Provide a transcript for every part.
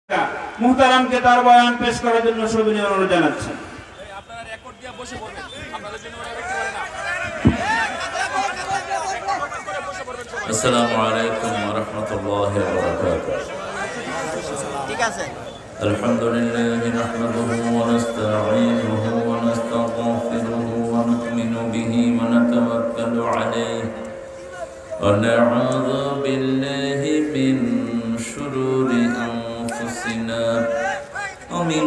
মুহতারামকে তার বয়ান পেশ করার জন্য সবিনয় অনুরোধ জানাচ্ছি। আপনারা রেকর্ড দিয়ে বসে পড়বেন, আপনাদের জন্য ওরা দেখতে পারে না। আসসালামু আলাইকুম ওয়া রাহমাতুল্লাহি ওয়া বারাকাতুহু। ঠিক আছে। আলহামদুলিল্লাহি নাহমাদুহু ওয়া নাস্তাঈনুহু ওয়া নাস্তাগফিরুহু ওয়া নু'মিনু বিহি ওয়া নাতাওয়াক্কালু আলাইহি ওয়া না'উযু বিল্লাহি মিন শুরুরি আনফুসিনা ওয়া মিন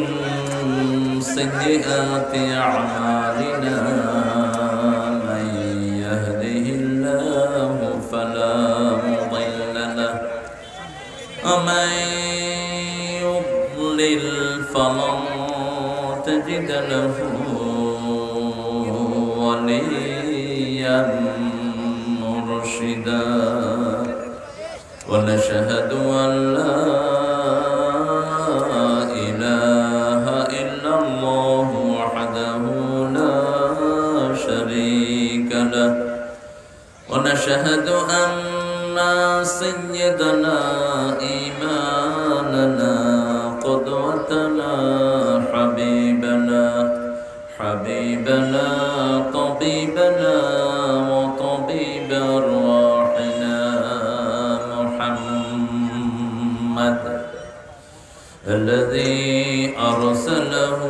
সাইয়্যাতি আ'মালিনা। ومن يضلل فلن تجد له وليا مرشدا ونشهد أن لا إله إلا الله وحده لا شريك له ونشهد أن سيدنا إمامنا قدوتنا حبيبنا طبيبنا وطبيب أرواحنا محمد الذي أرسله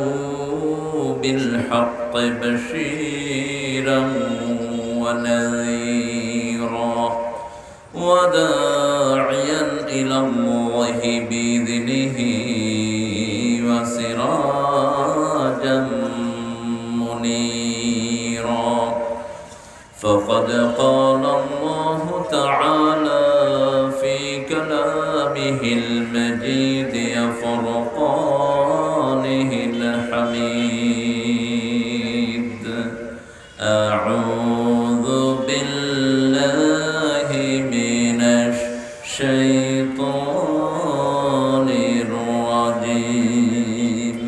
بالحق بشيرا ونذيرا وداعيا إلى الله بإذنه وسراجا منيرا. فقد قال الله تعالى في كلامه المجيد وفرقانه الحميد: أعوذ بالله من الشيطان الرجيم.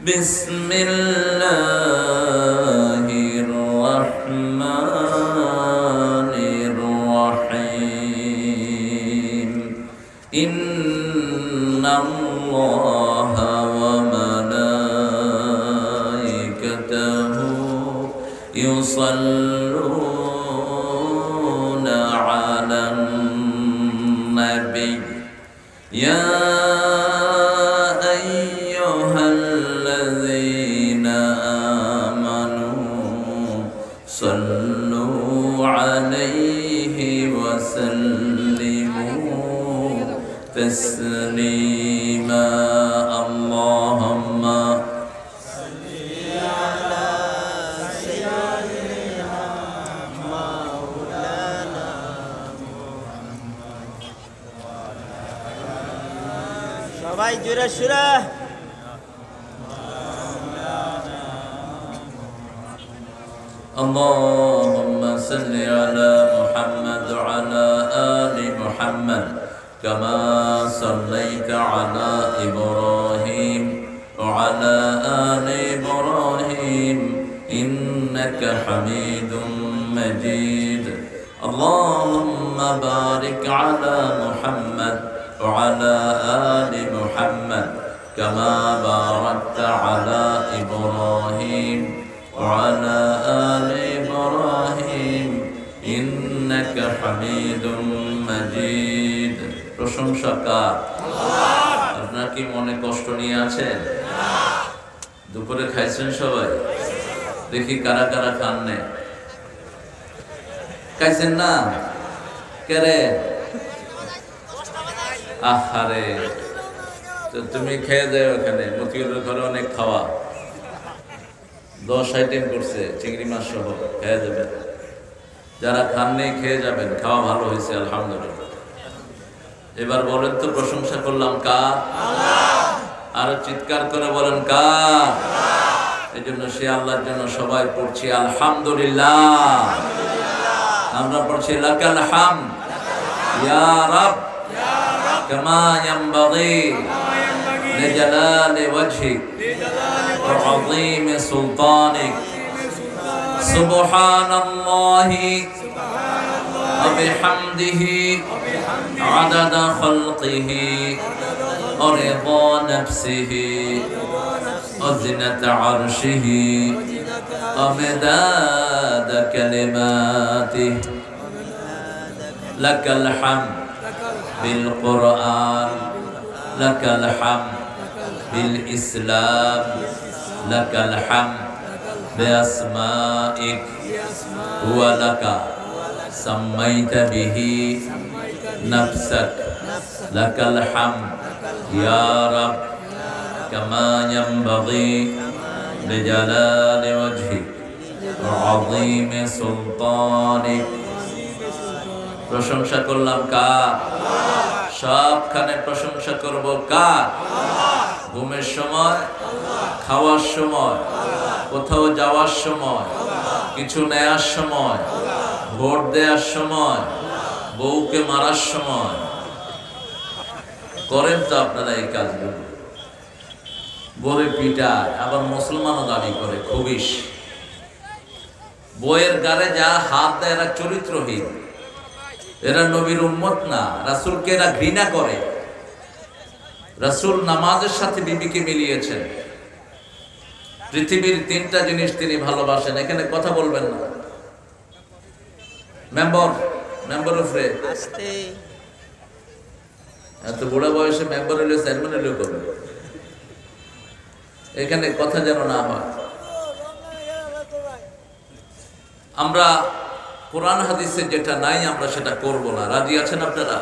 بسم الله الرحمن الرحيم. إن الله وملائكته يصلون على النبي يا أيها الذين آمنوا صلوا عليه وسلموا تسليما. اللهم صل على سيدنا مولانا সবাই জোরে সুরে اللهم صل على محمد وعلى آل محمد كما صليت على إبراهيم وعلى آل إبراهيم إنك حميد مجيد. اللهم بارك على محمد وعلى آل محمد كما باركت على إبراهيم وعلى آل إبراهيم إنك حميد مجيد. প্রশংসা কার? আল্লাহ। আপনারা কি মনে কষ্ট নিয়ে আছেন? দুপুরে খাইছেন সবাই? দেখি কারা কারা খান নে। খাইছেন না? কেরে? আহারে, তো তুমি খেয়ে যাও। ওখানে মতিউরের ঘরে অনেক খাওয়া, 10 আইটেম করছে চিংড়ি মাছ সহ, খেয়ে যাবেন। যারা খাননি খেয়ে যাবেন, খাওয়া ভালো হয়েছে আলহামদুলিল্লাহ। এবার বলেন তো প্রশংসা করলাম কার? আল্লাহ। আরো চিৎকার করে বলেন কার? আল্লাহ। এই জন্য সে আল্লাহর জন্য সবাই পড়ছি আলহামদুলিল্লাহ। আমরা পড়ছি লাকাল হামদ ইয়া রাব কামা ইয়ানবাগি লিজালালি ওয়াজহিক ওয়া আযীমি সুলতানিক। সুবহানাল্লাহি ওয়া বিহামদিহি আদাদা খালকিহি ورضا نفسه وزنة عرشه ومداد كلماته لك الحمد بالقرآن لك الحمد بالإسلام لك الحمد بأسمائك ولك سميت به نفسك لك الحمد يا رب كما ينبغي لجلال وجهك وعظيم سلطانك প্রশংসা করলাম কার? সবখানে প্রশংসা করব কার? ঘুমের সময়, খাওয়ার সময়, কোথাও যাওয়ার সময়, কিছু নেয়ার সময়, ভোট দেওয়ার সময়, বউকে মারার সময় করেন তো আপনারা এই কাজগুলো। বউরে পিটায়, আবার মুসলমানও দাবি করে খবিশ। বউয়ের গালে যা হাত দেয় এরা চরিত্রহীন, এরা নবীর উম্মত না, রাসূলকে এরা ঘৃণা করে। রাসূল নামাজের সাথে বিবিকে মিলিয়েছেন। পৃথিবীর তিনটা জিনিস তিনি ভালোবাসেন, এখানে কথা বলবেন না। মেম্বার উপরে এত বুড়া বয়সে মেম্বার হলে চেয়ারম্যান হলেও করবে, এখানে কথা যেন না হয়। আমরা কোরআন হাদিসে যেটা নাই আমরা সেটা করব না, রাজি আছেন আপনারা?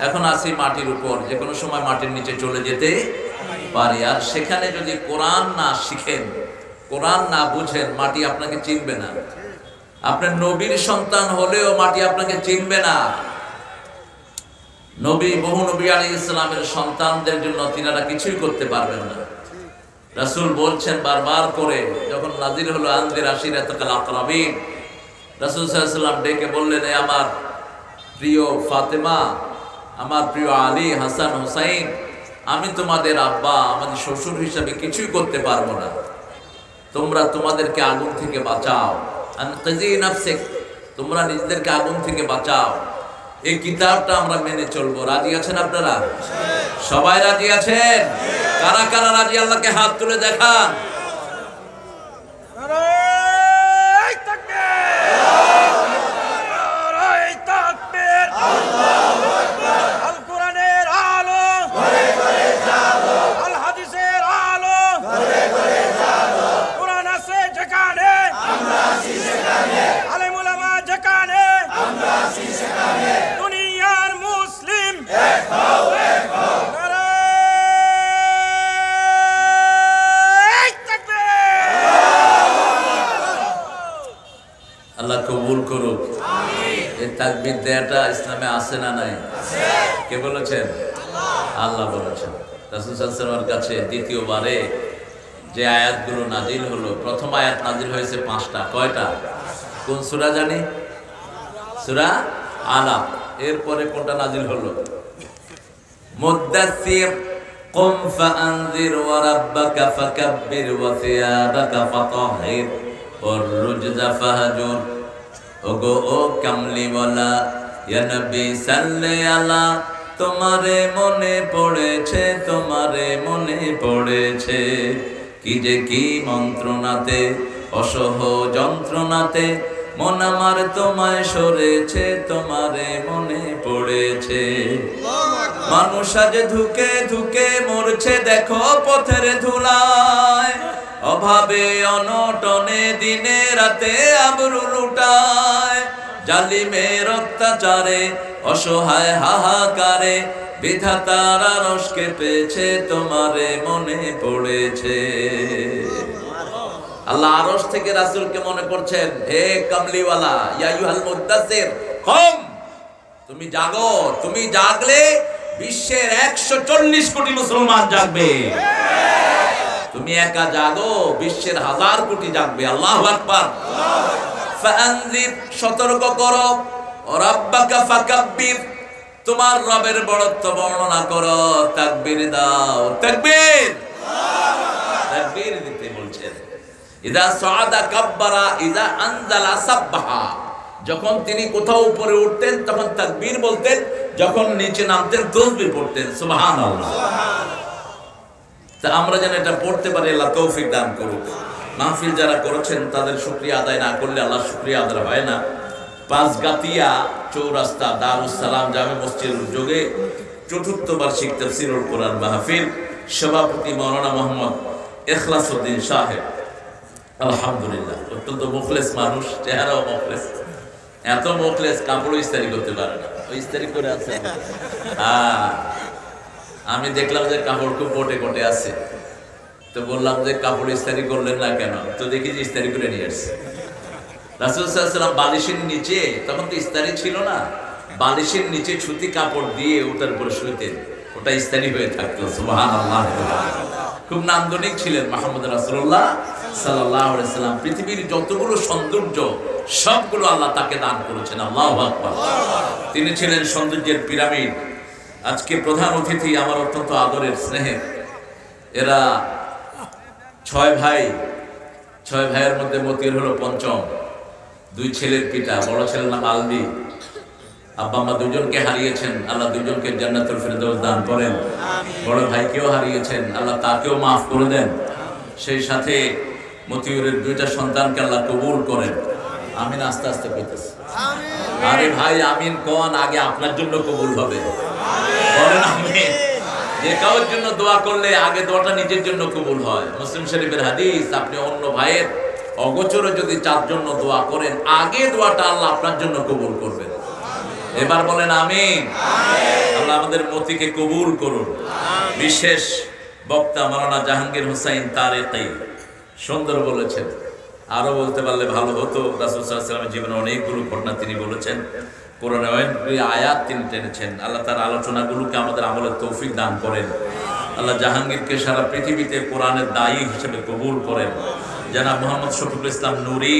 এখন আসি মাটির উপর, যে কোনো সময় মাটির নিচে চলে যেতে পারি। আর সেখানে যদি কোরআন না শিখেন, কোরআন না বুঝেন, মাটি আপনাকে চিনবে না। আপনার নবীর সন্তান হলেও মাটি আপনাকে চিনবে না। নবী, বহু নবী আলাইহিস সালামের সন্তানদের জন্য তিনারা কিছুই করতে পারবেন না। রাসূল বলছেন বারবার করে, যখন নাজিল হলো আনজির আশিরাতাকাল আকরাবিন, রাসূল সাল্লাল্লাহু আলাইহি ওয়াসাল্লাম ডেকে বললেন, এ আমার প্রিয় ফাতেমা, আমার প্রিয় আলী, হাসান, হুসাইন, আমি তোমাদের আব্বা, আমাদের শ্বশুর হিসাবে কিছুই করতে পারবো না। তোমরা তোমাদেরকে আগুন থেকে বাঁচাও। আনকিজি নাফসিক, তোমরা নিজেদেরকে আগুন থেকে বাঁচাও। এই কিতাবটা আমরা মেনে চলবো। রাজি আছেন আপনারা? সবাই রাজি আছেন? কারা কারা রাজি আল্লাহকে হাত তুলে দেখান। আল্লাহ কবুল করুক। এই তাকবীর দেয়াটা ইসলামে আছে না নাই? কে বলেছেন? আল্লাহ বলেছেন। রাসূল সাল্লাল্লাহু আলাইহি ওয়াসাল্লামের কাছে দ্বিতীয়বারে যে আয়াতগুলো নাজিল হলো, প্রথম আয়াত নাজিল হয়েছে 5টা। কয়টা? কোন সূরা জানি? সূরা আলাক। এরপরে কোনটা নাজিল হলো? মুদ্দাসসির কুম ফাআনজির ওয়া রাব্বাকা ফাকাব্বির ওয়া সিয়াবাকা ফাতাহহির ওয়াররুজজা ফাহজুর। ওগো ও কামলিওয়ালা, ইয়া নবী সাল্লি আলা, তোমারে মনে পড়েছে, তোমারে মনে পড়েছে, কি যে কি মন্ত্রণাতে, অসহ যন্ত্রণাতে মন আমার তোমায় সরেছে, তোমারে মনে পড়েছে। মানুষ আজ ধুকে ধুকে মরছে, দেখো পথের ধুলায়, অভাবে অনটনে দিনে রাতে আবরু লুটায়, জালিমের অত্যাচারে অসহায় হাহাকারে বিধাতার আরশ কেঁপেছে, তোমারে মনে পড়েছে। আল্লাহ আরশ থেকে রাসূলকে মনে করছেন, হে কামলিওয়ালা, ইয়া আইয়ুহাল মুদ্দাসসির কুম, তুমি জাগো। তুমি জাগলে বিশ্বের 140 কোটি মুসলমান জাগবে। তুমি একা জাগো, বিশ্বের 1000 কোটি জাগবে। আল্লাহু আকবার। ফাআনজির, সতর্ক করো। রাব্বাকা ফাকাব্বির, তোমার রবের বড়ত্ব বর্ণনা করো। তাকবীর দাও। তাকবীর, তাকবীর দিতে বলছেন। ইযা সাআদা কাব্বারা, ইযা আনজালা সাব্বাহা। যখন তিনি কোথাও উপরে উঠতেন তখন তাকবীর বলতেন, যখন নিচে নামতেন তাসবিহ পড়তেন। সুবহানাল্লাহ। তা আমরা যেন এটা পড়তে পারি, আল্লাহ তৌফিক দান করুক। মাহফিল যারা করেছেন তাদের শুকরিয়া আদায় না করলে আল্লাহ শুকরিয়া আদায় হয় না। পাঁচগাতিয়া চৌরাস্তা দারুস সালাম জামে মসজিদের উদ্যোগে ৪র্থ বার্ষিক তাফসীরুল কোরআন মাহফিল, সভাপতি মাওলানা মোহাম্মদ ইখলাসউদ্দিন সাহেব। আলহামদুলিল্লাহ, অত্যন্ত মুখলেস মানুষ, চেহারাও মুখলেস, এত মুখলেস কাপড় ইস্তারি করতে পারে না, ওই ইস্তারি করে আছে। আমি দেখলাম যে কাপড় খুব কোটে কোটে আছে, তো বললাম যে কাপড় ইস্তারি করলেন না কেন? তো দেখি যে ইস্তারি করে নিয়ে আসছে। রাসূল সাল্লাল্লাহু আলাইহি ওয়াসাল্লাম বালিশের নিচে, তখন তো ইস্তারি ছিল না, বালিশের নিচে সুতি কাপড় দিয়ে ওটার উপর শুইতেন, ওটা ইস্তারি হয়ে থাকতো। সুবহানাল্লাহ। খুব নান্দনিক ছিলেন মুহাম্মদ রাসূলুল্লাহ সাল্লাল্লাহু আলাইহি ওয়াসাল্লাম। পৃথিবীর যতগুলো সৌন্দর্য সবগুলো আল্লাহ তাকে দান করেছেন। আল্লাহু আকবার। তিনি ছিলেন সৌন্দর্যের পিরামিড। আজকে প্রধান অতিথি আমার অত্যন্ত আদরের স্নেহের, এরা 6 ভাই, 6 ভাইয়ের মধ্যে মতির হলো পঞ্চম, 2 ছেলের পিতা, বড় ছেলের নাম আলবি। আব্বা আম্মা দুজনকে হারিয়েছেন, আল্লাহ দুজনকে জান্নাতুল ফেরদৌস দান করেন। বড় ভাইকেও হারিয়েছেন, আল্লাহ তাকেও মাফ করে দেন। সেই সাথে মতিউরের 2টা সন্তানকে আল্লাহ কবুল করেন। আমিন আস্তে আস্তে কইতেছি। আরে ভাই আমিন কোন, আগে আপনার জন্য কবুল হবে, বলেন আমিন। যে কারোর জন্য দোয়া করলে আগে দোয়াটা নিজের জন্য কবুল হয়। মুসলিম শরীফের হাদিস, আপনি অন্য ভাইয়ের অগোচরে যদি 4 জন্য দোয়া করেন, আগে দোয়াটা আল্লাহ আপনার জন্য কবুল করবেন। এবার বলেন আমিন। আল্লাহ আমাদের মতিকে কবুল করুন। বিশেষ বক্তা মাওলানা জাহাঙ্গীর হোসাইন তারেকি সুন্দর বলেছেন, আরো বলতে পারলে ভালো হতো। রাসূল সাল্লাল্লাহু আলাইহি ওয়াসাল্লামের জীবনে অনেকগুলো ঘটনা তিনি বলেছেন, কোরআনে অনেকগুলো আয়াত তিনি টেনেছেন। আল্লাহ তার আলোচনাগুলোকে আমাদের আমলের তৌফিক দান করেন। আল্লাহ জাহাঙ্গীরকে সারা পৃথিবীতে কোরআনের দায়ী হিসেবে কবুল করেন। জনাব মোহাম্মদ শফিকুল ইসলাম নুরি,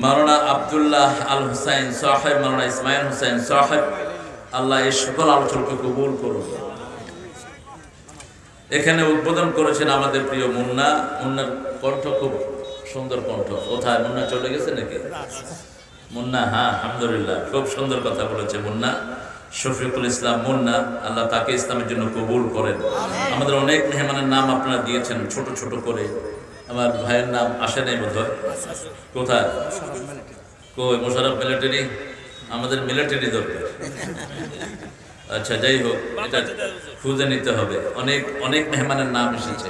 মাওলানা আব্দুল্লাহ আল হুসাইন সাহেব, মাওলানা ইসমাইল হুসাইন সাহেব, আল্লাহ এই সকল আলোচনাকে কবুল করুন। এখানে উদ্বোধন করেছেন আমাদের প্রিয় মুন্না। মুন্নার কণ্ঠ খুব সুন্দর কণ্ঠ। কোথায় মুন্না চলে গেছে নাকি? মুন্না, হ্যাঁ আলহামদুলিল্লাহ, খুব সুন্দর কথা বলেছে মুন্না। শফিকুল ইসলাম মুন্না, আল্লাহ তাকে ইসলামের জন্য কবুল করেন। আমাদের অনেক মেহমানের নাম আপনারা দিয়েছেন ছোট ছোট করে, আমার ভাইয়ের নাম আসে নাই বোধ হয়। কোথায়? কই মোশাররফ মিলিটারি? আমাদের মিলিটারি দরকার। আচ্ছা যাই হোক, এটা খুঁজে নিতে হবে। অনেক অনেক মেহমানের নাম এসেছে,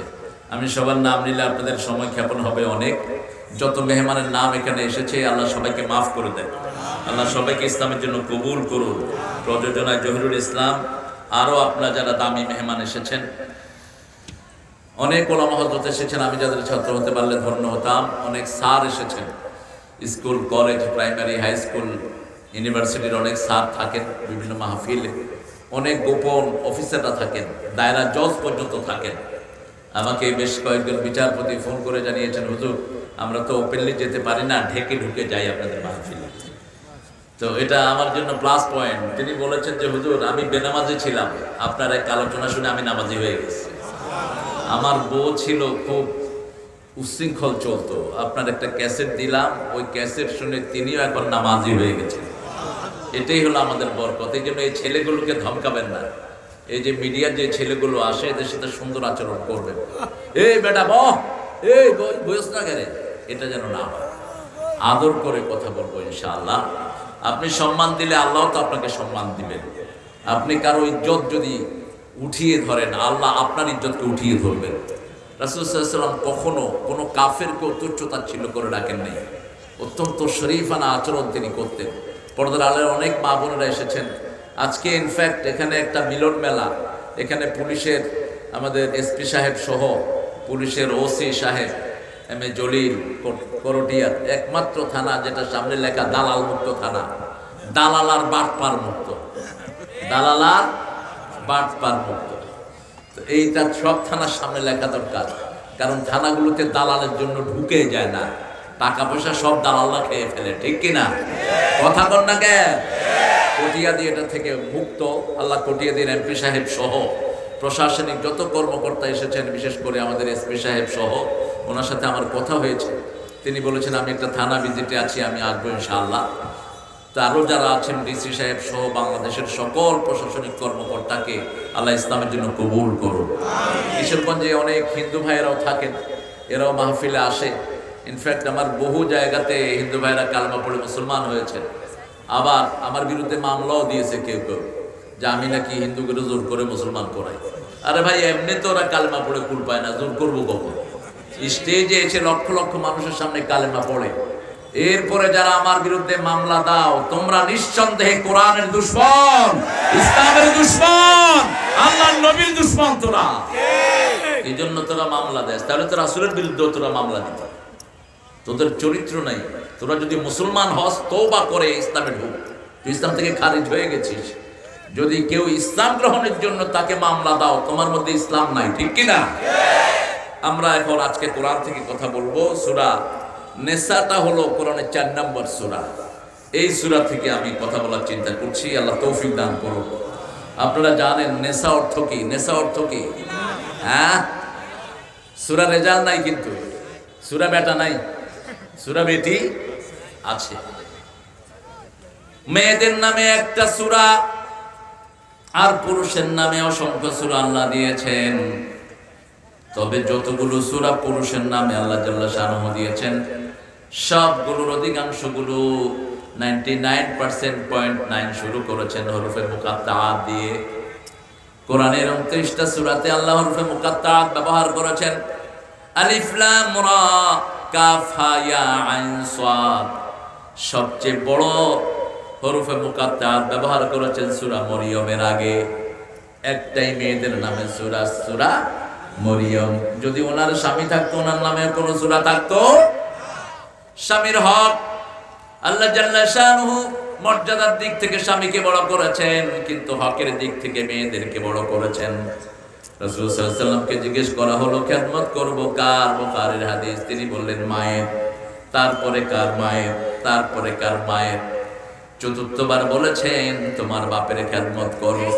আমি সবার নাম নিলে আপনাদের সময় ক্ষেপণ হবে অনেক। যত মেহমানের নাম এখানে এসেছে আল্লাহ সবাইকে মাফ করে দেন, আল্লাহ সবাইকে ইসলামের জন্য কবুল করুন। প্রযোজনায় জহিরুল ইসলাম, আরও আপনারা যারা দামি মেহমান এসেছেন, অনেক ওলামা হযরত এসেছেন, আমি যাদের ছাত্র হতে পারলে ধন্য হতাম। অনেক স্যার এসেছেন, school college primary high school ইউনিভার্সিটির অনেক স্যার থাকেন বিভিন্ন মাহফিলে, অনেক গোপন অফিসাররা থাকেন, দায়রা জজ পর্যন্ত থাকেন। আমাকে বেশ কয়েকজন বিচারপতি ফোন করে জানিয়েছেন, হুজুর আমরা তো ওপেনলি যেতে পারি না, ঢেকে ঢুকে যাই আপনাদের মাহফিলে। তো এটা আমার জন্য প্লাস পয়েন্ট। তিনি বলেছেন যে হুজুর আমি বেনামাজি ছিলাম, আপনার এক আলোচনা শুনে আমি নামাজি হয়ে গেছি। আমার বউ ছিল খুব উচ্ছৃঙ্খল চলতো, আপনার একটা ক্যাসেট দিলাম, ওই ক্যাসেট শুনে তিনিও এখন নামাজি হয়ে গেছেন। এটাই হলো আমাদের বরকত। এই জন্য এই ছেলেগুলোকে ধমকাবেন না। এই যে মিডিয়ার যে ছেলেগুলো আসে এদের সাথে সুন্দর আচরণ করবেন। এই বেটা বহ, এই বয়স না গেলে, এটা যেন না হয়। আদর করে কথা বলবো ইনশাআল্লাহ। আপনি সম্মান দিলে আল্লাহ তো আপনাকে সম্মান দিবেন। আপনি কারো ইজ্জত যদি উঠিয়ে ধরেন, আল্লাহ আপনার ইজ্জতকে উঠিয়ে ধরবেন। রাসূল সাল্লাল্লাহু আলাইহি ওয়াসাল্লাম কখনো কোনো কাফেরকে তুচ্ছ-তাচ্ছিল্য করে ডাকেন নাই। অত্যন্ত শরীফানা আচরণ তিনি করতেন। পর্দার আলের অনেক মা বোনেরা এসেছেন আজকে। ইনফ্যাক্ট এখানে একটা মিলন মেলা, এখানে পুলিশের আমাদের এসপি সাহেব সহ পুলিশের ওসি সাহেব এম এ জলিল করটিয়ার একমাত্র থানা যেটা সামনে লেখা দালাল মুক্ত থানা, দালাল আর বাটপার মুক্ত, দালাল আর বাটপার মুক্ত। তো এইটা সব থানার সামনে লেখা দরকার, কারণ থানাগুলোতে দালালের জন্য ঢুকে যায় না, টাকা পয়সা সব দালালরা খেয়ে ফেলে, ঠিক কিনা? কথা বল না কে? কটিয়াদি এটা থেকে মুক্ত। আল্লাহ কটিয়াদির এমপি সাহেব সহ প্রশাসনিক যত কর্মকর্তা এসেছেন, বিশেষ করে আমাদের এসপি সাহেব সহ, ওনার সাথে আমার কথা হয়েছে। তিনি বলেছেন আমি একটা থানা ভিজিটে আছি, আমি আসবো ইনশাআল্লাহ। তো আরও যারা আছেন ডিসি সাহেব সহ বাংলাদেশের সকল প্রশাসনিক কর্মকর্তাকে আল্লাহ ইসলামের জন্য কবুল করুন। কিশোরগঞ্জে অনেক হিন্দু ভাইয়েরাও থাকেন, এরাও মাহফিলে আসে। ইনফ্যাক্ট আমার বহু জায়গাতে হিন্দু ভাইয়েরা কালমা পড়ে মুসলমান হয়েছে। আবার আমার বিরুদ্ধে মামলাও দিয়েছে কেউ কেউ, যে আমি নাকি হিন্দুকে জোর করে মুসলমান করাই। আরে ভাই, এমনি তো ওরা কালেমা পড়ে কুল পায় না, জোর করবো কখন? স্টেজে এসে লক্ষ লক্ষ মানুষের সামনে কালেমা পড়ে। এরপরে যারা আমার বিরুদ্ধে মামলা দাও, তোমরা নিঃসন্দেহে কোরআনের দুশমন, ইসলামের দুশমন, আল্লাহর নবীর দুশমন তোরা। এই জন্য তোরা মামলা দেয়। তাহলে তো রাসূলের বিরুদ্ধে তোরা মামলা দিত। তোদের চরিত্র নাই। তোরা যদি মুসলমান হস, তওবা করে ইসলামে ঢুক। তুই ইসলাম থেকে খারিজ হয়ে গেছিস। যদি কেউ ইসলাম গ্রহণের জন্য তাকে মামলা দাও, তোমার মধ্যে ইসলাম নাই, ঠিক কিনা? আমরা এখন আজকে কোরআন থেকে কথা বলবো। সূরা নেসাটা হলো কোরআনের 4 নম্বর সূরা। এই সূরা থেকে আমি কথা বলার চিন্তা করছি। আল্লাহ তৌফিক দান করুন। আপনারা জানেন নেসা অর্থ কি? নেসা অর্থ কি? হ্যাঁ, সূরা রেজাল নাই, কিন্তু সূরা বেটা নাই, সূরা বেটি আছে। মেয়েদের নামে একটা সূরা আর পুরুষের নামে অসংখ্য সূরা আল্লাহ দিয়েছেন। তবে যতগুলো সূরা পুরুষের নামে আল্লাহ জাল্লা শানহু দিয়েছেন, সবগুলোর অধিকাংশগুলো 99.9 শুরু করেছেন হরফে মুকাত্তাআত দিয়ে। কোরআনের 29টা সূরাতে আল্লাহ হরফে মুকাত্তাআত ব্যবহার করেছেন। আলিফ লাম রা কাফ হা ইয়া আইন সাদ। সবচেয়ে বড় হরফে মুকাত্তাআত ব্যবহার করেছেন সূরা মরিয়মের আগে। একটাই মেয়েদের নামে সূরা, সূরা মরিয়ম। যদি ওনার স্বামী থাকতো, ওনার নামে কোনো সূরা থাকতো? স্বামীর হক আল্লাহ জাল্লা শানহু মর্যাদার দিক থেকে স্বামীকে বড় করেছেন, কিন্তু হকের দিক থেকে মেয়েদেরকে বড় করেছেন। রাসূল সাল্লাল্লাহু আলাইহি ওয়াসাল্লামকে জিজ্ঞেস করা হলো, খেদমত করব কার? বুখারীর হাদিস। তিনি বললেন মায়ের। তারপরে কার? মায়ের। তারপরে কার? মায়ের। চতুর্থবার বলেছেন তোমার বাপের খেদমত করো।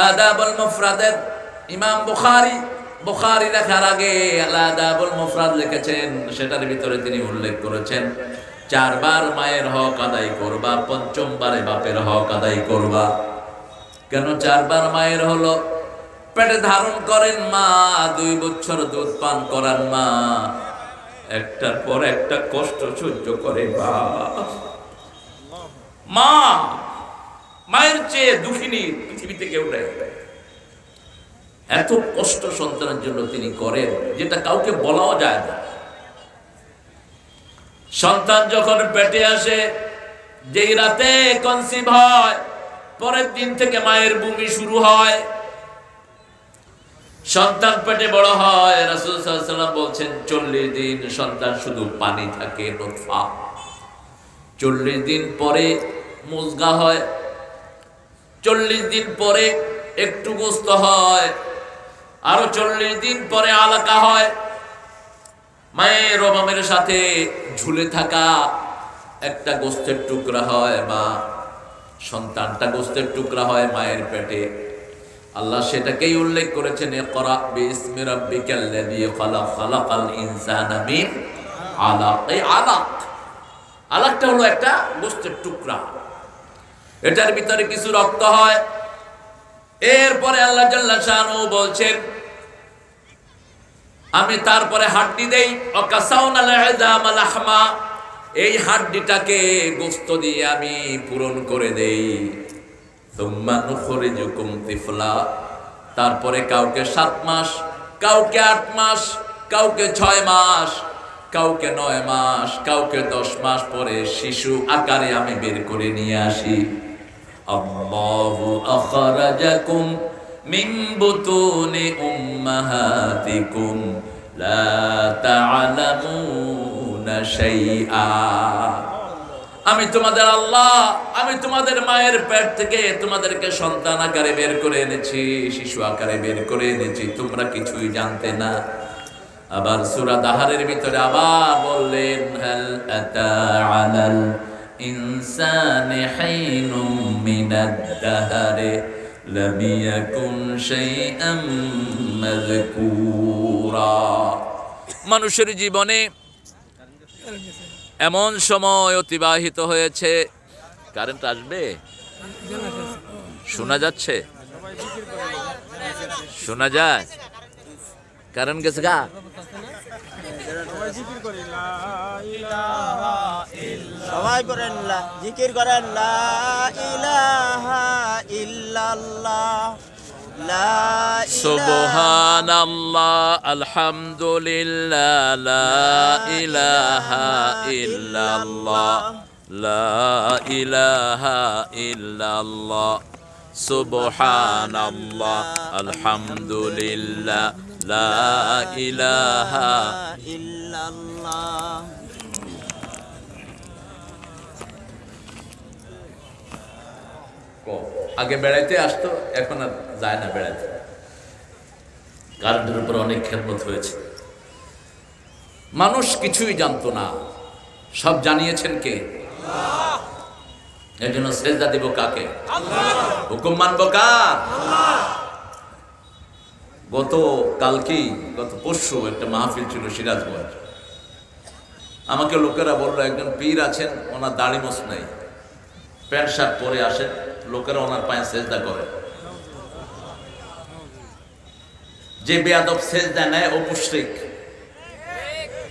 আদাবুল মুফরাদের ইমাম বুখারী লেখার আগে আদাবুল মুফরাদ লিখেছেন, সেটার ভিতরে তিনি উল্লেখ করেছেন 4 বার মায়ের হক আদায় করবা, 5ম বারে বাপের হক আদায় করবা। কেন 4 বার মায়ের হলো? পেটে ধারণ করেন মা, 2 বছর দুধ পান করান মা, একটার পর একটা কষ্ট সহ্য করে মা। মায়ের চেয়ে দুঃখিনী পৃথিবীতে কেউ নেই। এত কষ্ট সন্তানের জন্য তিনি করেন, যেটা কাউকে বলাও যায় না। সন্তান যখন পেটে আসে, যেই রাতে কনসিভ হয়, পরের দিন থেকে মায়ের বমি শুরু হয়। সন্তান পেটে বড় হয়। রাসূল সাল্লাল্লাহু আলাইহি ওয়াসাল্লাম বলছেন 40 দিন সন্তান শুধু পানি থাকে, নুতফা। 40 দিন পরে মুজগা হয়, 40 দিন পরে একটু গোস্ত হয়, আরো 40 দিন পরে আলাকা হয়। মায়ের রোমামের সাথে ঝুলে থাকা একটা গোস্তের টুকরা হয়, বা সন্তানটা গোস্তের টুকরা হয় মায়ের পেটে। আল্লাহ সেটাকেই উল্লেখ করেছেন, ইকরা বিসমি রাব্বিকাল্লাযী খালাক, খালাকাল ইনসানা মিন আলাক। এই আলাকটা হলো একটা গোস্তের টুকরা। এটার ভিতরে কিছু রক্ত হয়। এরপরে আল্লাহ জাল্লা শানহু বলছেন, আমি তারপরে হাড্ডি দেই, অকাসাউনাল ইযামা লাহমা। এই হাড্ডিটাকে গোস্ত দিয়ে আমি পূরণ করে দেই। সুম্মা নুখরিজুকুম তিফলা। তারপরে কাউকে 7 মাস, কাউকে 8 মাস, কাউকে 6 মাস, কাউকে 9 মাস, কাউকে 10 মাস পরে শিশু আকারে আমি বের করে নিয়ে আসি। আল্লাহু আখরাজাকুম মিন বুতুনি উম্মাহাতিকুম লা তা'লামুনা শাইআ। আমি তোমাদের আল্লাহ, আমি তোমাদের মায়ের পেট থেকে তোমাদেরকে সন্তান আকারে বের করে এনেছি, শিশু আকারে বের করে এনেছি, তোমরা কিছুই জানতে না। আবার সূরা দাহারের ভিতরে আবার বললেন, হাল আতা আলাল ইনসানি হাইনুম মিনাদ দাহরি লাম ইয়াকুন শাইআম মাযকুরা। মানুষের জীবনে এমন সময় অতিবাহিত হয়েছে, কারেন্ট আসবে, শোনা যাচ্ছে, শোনা যায়, কারেন্ট গেছে গা। সবাই করেন জিকির করেন লা ইলাহা ইল্লাল্লাহ লা সুবহানাল্লাহ আলহামদুলিল্লাহ লা ইলাহা ইল্লাল্লাহ লা ইলাহা ইল্লাল্লাহ সুবহানাল্লাহ আলহামদুলিল্লাহ লা ইলাহা ইল্লাল্লাহ। আগে বেড়াইতে আসতো, এখন আর যায় না বেড়াইতে। কারেন্টের উপর অনেক খেদমত হয়েছে, মানুষ কিছুই জানতো না, সব জানিয়েছেন কে? এই জন্য সেজদা দিব কাকে? হুকুম মানব কার? গত পরশু একটা মাহফিল ছিল সিরাজগঞ্জ। আমাকে লোকেরা বললো একজন পীর আছেন, ওনার দাড়ি মোছ নাই, প্যান্ট শার্ট পরে আসেন, লোকেরা ওনার পায়ে সেজদা করে। যে বেয়াদব সেজদা নেয় ও মুশরিক,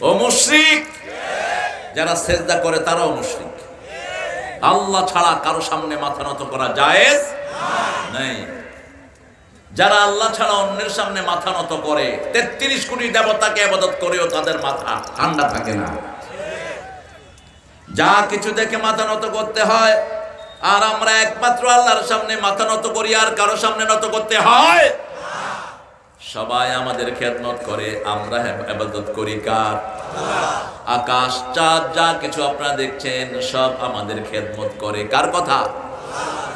ও মুশরিক। যারা সেজদা করে তারাও মুশরিক। আল্লাহ ছাড়া কারো সামনে মাথা নত করা জায়েজ নাই। যারা আল্লাহ ছাড়া অন্যের সামনে মাথা নত করে, 33 কোটি দেবতাকে ইবাদত করেও তাদের মাথা ঠান্ডা থাকে না। যা কিছু দেখে মাথা নত করতে হয়, আর আমরা একমাত্র আল্লাহর সামনে মাথা নত করি, আর কারো সামনে নত করতে হয়? সবাই আমাদের খেদমত করে, আমরা ইবাদত করি কার? আকাশ চাঁদ যা কিছু আপনারা দেখছেন সব আমাদের খেদমত করে কার কথা?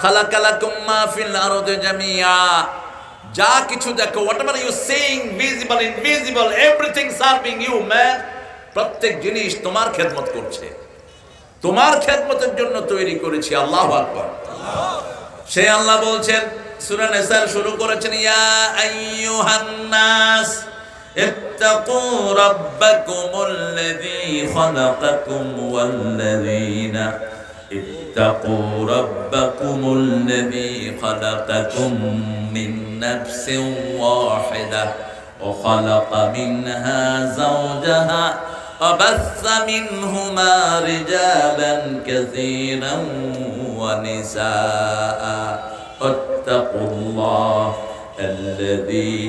খালাকালাকুম মা ফিল আরদি জামিয়া। যা কিছু দেখো, whatever you seeing, visible, invisible, everything serving you man, প্রত্যেক জিনিস তোমার খেদমত করছে, তোমার খেদমতের জন্য তৈরি করেছি। আল্লাহু আকবার। সে আল্লাহ বলছেন, সূরা নিসার শুরু করেছেন, ইয়া আইয়ুহান নাস ইত্তাকু রাব্বাকুমুল্লাযী খালাকাকুম ওয়াল্লাযীনা ইত্তাকু রাব্বাকুমুল্লাযী খালাকাকুম মিন নাফসিন ওয়াহিদা ওয়া খালাকা মিনহা যাওজাহা وبث منهما رجالا كثيرا ونساء واتقوا الله الذي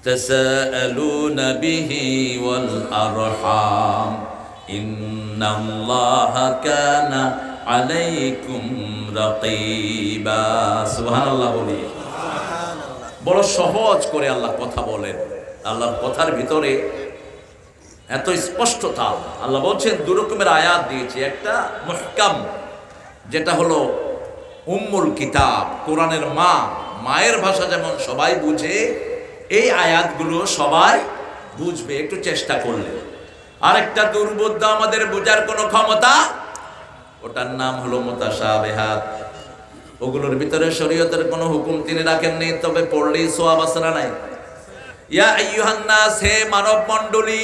تساءلون به والأرحام إن الله كان عليكم رقيبا سبحان الله বলি। বড় সহজ করে আল্লাহ কথা বলেন, আল্লাহর কথার ভিতরে এত স্পষ্টতা। আল্লাহ বলছেন দু রকমের আয়াত দিয়েছি, একটা মুহকাম যেটা হলো উম্মুল কিতাব, কোরআনের মা, মায়ের ভাষা যেমন সবাই বুঝে, এই আয়াতগুলো সবাই বুঝবে একটু চেষ্টা করলে। আরেকটা দুর্বোধ্য, আমাদের বোঝার কোনো ক্ষমতা, ওটার নাম হলো মুতাশাবিহাত। ওগুলোর ভিতরে শরীয়তের কোনো হুকুম তিনি রাখেননি, তবে পড়লেই সওয়াব আছে না নাই? ইয়া আইয়ুহান নাস, হে মানব মণ্ডলী।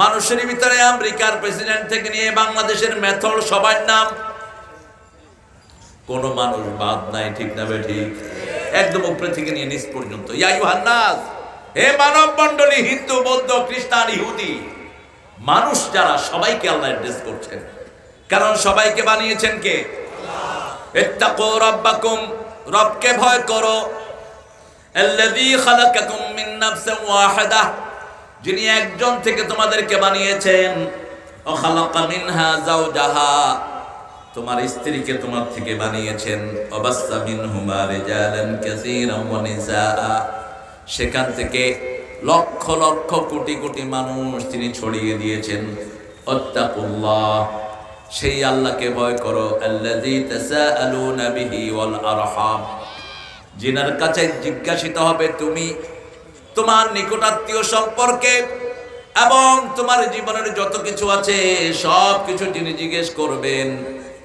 মানুষের ভিতরে আমেরিকার প্রেসিডেন্ট থেকে নিয়ে বাংলাদেশের মেথর সবার নাম, কোন মানুষ বাদ নাই, ঠিক না বেঠিক? একদম উপরে থেকে নিয়ে নিচ পর্যন্ত। ইয়া আইয়ুহান নাস, হে মানব মণ্ডলী, হিন্দু বৌদ্ধ খ্রিস্টান ইহুদি, মানুষ যারা, সবাইকে আল্লাহ অ্যাড্রেস করছেন, কারণ সবাইকে বানিয়েছেন কে? ইত্তাকু রাব্বাকুম, রবকে ভয় করো। আল্লাযী খালাকাকুম মিন নাফসিন ওয়াহিদা, যিনি একজন থেকে তোমাদেরকে বানিয়েছেন। ও খালাকা মিনহা যাওজাহা, তোমার স্ত্রীকে তোমার থেকে বানিয়েছেন। ওয়াবাসসা মিনহুমা রিজালান কাসীরান ওয়া নিসাআ, সেখান থেকে লক্ষ লক্ষ কোটি কোটি মানুষ তিনি ছড়িয়ে দিয়েছেন। ওয়াত্তাকুল্লাহ, সেই আল্লাহকে ভয় করো। আল্লাযী তাসাআলুনা বিহি ওয়াল আরহাম, যিনার কাছে জিজ্ঞাসিত হবে তুমি তোমার নিকটাত্মীয় সম্পর্কে এবং তোমার জীবনের যত কিছু আছে সব কিছু তিনি জিজ্ঞেস করবেন।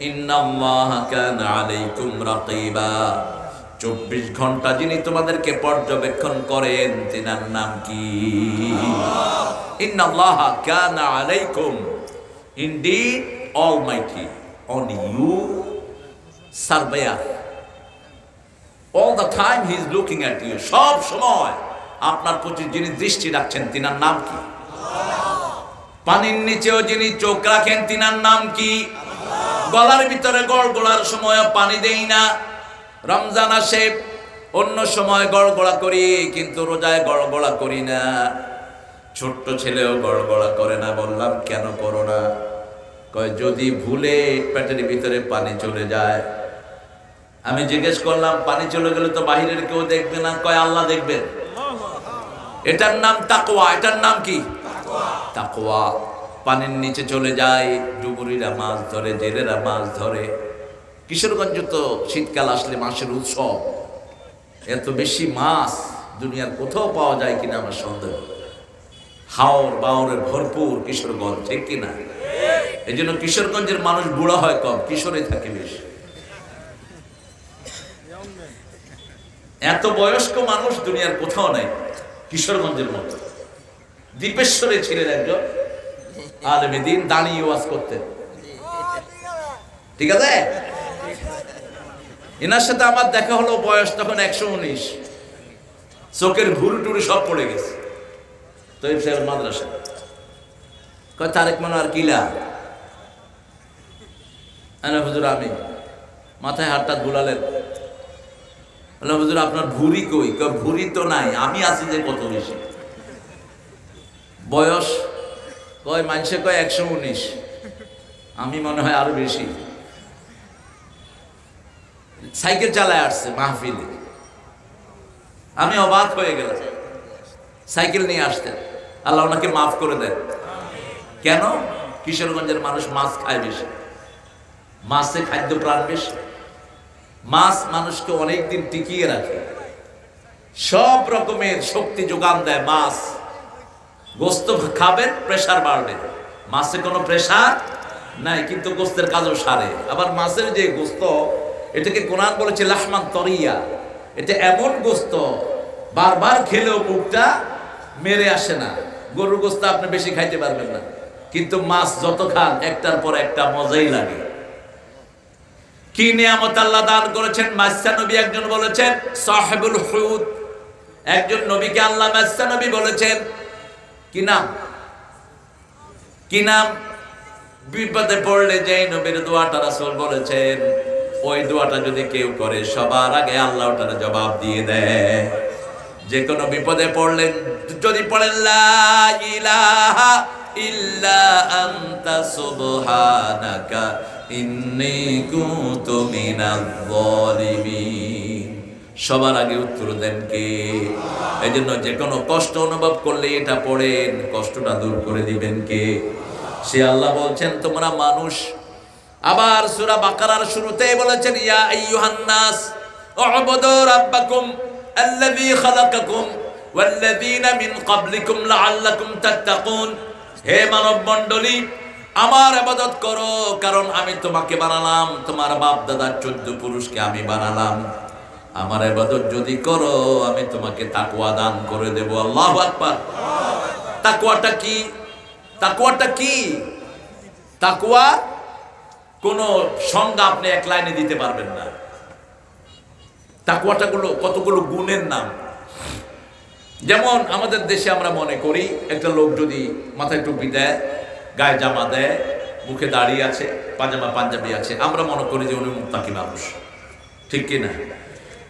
ইন্নাল্লাহা কানা আলাইকুম রাকিবা, 24 ঘন্টা যিনি তোমাদেরকে পর্যবেক্ষণ করেন তিনার নাম কি? ইন্নাল্লাহা কানা আলাইকুম, indeed almighty, on you surveyor. All the time he is looking at you, সব সময় আপনার প্রতি যিনি দৃষ্টি রাখছেন তিনার নাম কি? পানির নিচেও যিনি চোখ রাখেন তিনার নাম কি? গলার ভিতরে গড়গড়ার সময় পানি দেই না, রমজান আসে অন্য সময় গড়গড়া করি, কিন্তু রোজায় গড়গড়া করি না। ছোট্ট ছেলেও গড়গড়া করে না। বললাম কেন করো না? কয় যদি ভুলে পেটের ভিতরে পানি চলে যায়। আমি জিজ্ঞেস করলাম পানি চলে গেলে তো বাহিরের কেউ দেখবে না? কয় আল্লাহ দেখবেন। এটার নাম তাকওয়া। এটার নাম কি? তাকওয়া। পানির নিচে চলে যায়, ডুবুরিরা মাছ ধরে, জেলেরা মাছ ধরে। কিশোরগঞ্জ তো শীতকাল আসলে মাছের উৎসব, এত বেশি মাছ দুনিয়ার কোথাও পাওয়া যায় কিনা আমার সন্দেহ। হাওর বাওরে ভরপুর কিশোরগঞ্জ, ঠিক কিনা? এই জন্য কিশোরগঞ্জের মানুষ বুড়া হয় কম, কিশোরে থাকে বেশি। এত বয়স্ক মানুষ দুনিয়ার কোথাও নাই কিশোরগঞ্জের মতো। দীপেশ্বরে ছিলেন একজন আলেমে দিন, দাঁড়িয়ে ওয়াজ করতেন, ঠিক আছে? এনার সাথে আমার দেখা হলো, বয়স তখন 119, চোখের ঘুরি টুরি সব পড়ে গেছে। তৈব সাহেবের মাদ্রাসা। কয় তারেক মনোয়ার কিলা? হুজুর আমি। মাথায় হাতটা গুলালেন। বললাম হুজুর আপনার ভুঁড়ি কই? কয় ভুঁড়ি তো নাই, আমি আছি যে কত বেশি। বয়স কয় মানুষে কয় 119, আমি মনে হয় আরো বেশি। সাইকেল চালায় আসছে মাহফিলে, আমি অবাক হয়ে গেলাম। সাইকেল নিয়ে আসতেন, আল্লাহ ওনাকে মাফ করে দেন। কেন? কিশোরগঞ্জের মানুষ মাছ খায় বেশি, মাছে খাদ্য প্রাণ বেশি। মাছ মানুষকে অনেকদিন টিকিয়ে রাখে, সব রকমের শক্তি যোগান দেয় মাছ। গোস্ত খাবেন প্রেসার বাড়বে, মাছে কোনো প্রেসার নাই, কিন্তু গোস্তের কাজও সারে। আবার মাছের যে গোস্ত, এটাকে কোরআন বলেছে লাহমান তরিয়া, এটা এমন গোস্ত বারবার খেলেও মুখটা মেরে আসে না। গরুর গোস্ত আপনি বেশি খাইতে পারবেন না, কিন্তু মাছ যত খান একটার পর একটা মজাই লাগে। কি নিয়ামত আল্লাহ দান করেছেন। মাসা নবী একজন বলেছেন সাহেবুল হুদ, একজন নবীকে আল্লাহ মাসা নবী বলেছেন। কি নাম? কি নাম? বিপদে পড়লে যে নবীর দোয়াটা রাসূল বলেছেন, ওই দোয়াটা যদি কেউ করে সবার আগে আল্লাহ ওটার জবাব দিয়ে দেয়। যে কোনো বিপদে পড়লে যদি পড়েন লা ইলাহা ইল্লা আনতা সুবহানাকা ইন্নী কুনতু মিনাজ জালিমিন, সবার আগে উত্তর দেন কে? এই জন্য যে কোনো কষ্ট অনুভব করলে এটা পড়েন, কষ্টটা দূর করে দিবেন কে? সে আল্লাহ বলছেন তোমরা মানুষ। আবার সূরা বাকারার শুরুতেই বলেছেন ইয়া আইয়ুহান নাস উ'বুদু রাব্বাকুম আল্লাযী খালাকাকুম ওয়াল্লাযীনা মিন ক্বাবলিকুম লাআল্লাকুম তাত্তাকুন। হে মানব মণ্ডলী, আমার ইবাদত করো, কারণ আমি তোমাকে বানালাম, তোমার বাপ দাদার 14 পুরুষকে আমি বানালাম। আমার ইবাদত যদি করো আমি তোমাকে তাকওয়া দান করে দেব। আল্লাহু আকবার। তাকওয়াটা কি? তাকওয়াটা কি? তাকওয়া কোন সংজ্ঞা আপনি এক লাইনে দিতে পারবেন না। তাকওয়াটা কতগুলো গুণের নাম। যেমন আমাদের দেশে আমরা মনে করি একটা লোক যদি মাথায় টুপি দেয়, গায়ে জামা দেয়, মুখে দাড়ি আছে, পাজামা পাঞ্জাবি আছে, আমরা মনে করি যে উনি মুত্তাকি মানুষ, ঠিক কিনা?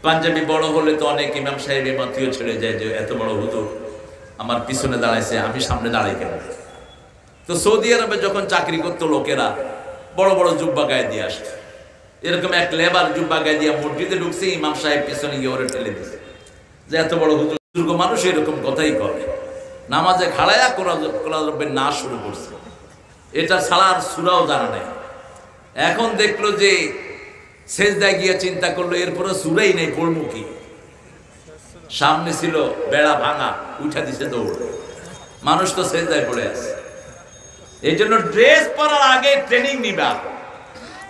পাঞ্জাবি বড় হলে তো অনেক ইমাম সাহেব ইমামতিও ছেড়ে যায় যে এত বড় হুজুর আমার পিছনে দাঁড়াইছে, আমি সামনে দাঁড়াই কেন? তো সৌদি আরবে যখন চাকরি করতো লোকেরা বড় বড় জুব্বা গায়ে দিয়ে আসতো। এরকম এক লেবার জুব্বা গায়ে দিয়ে মসজিদে ঢুকছে, ইমাম সাহেব পিছনে গিয়ে ওরে ঠেলে দিচ্ছে যে এত বড় হুজুর। মানুষ এরকম কথাই করে, নামাজে খাড়ায়া কোরআনের না শুরু করছে, এটা ছাড়া আর সূরাও জানা নাই। এখন দেখলো যে সেজদায় গিয়ে চিন্তা করলো এরপরে সূরাই নেই, পড়বো কি? সামনে ছিল বেড়া ভাঙা, উঠা দিছে দৌড়, মানুষ তো সেজদায় পড়ে আছে। এই জন্য ড্রেস পরার আগে ট্রেনিং নিবা,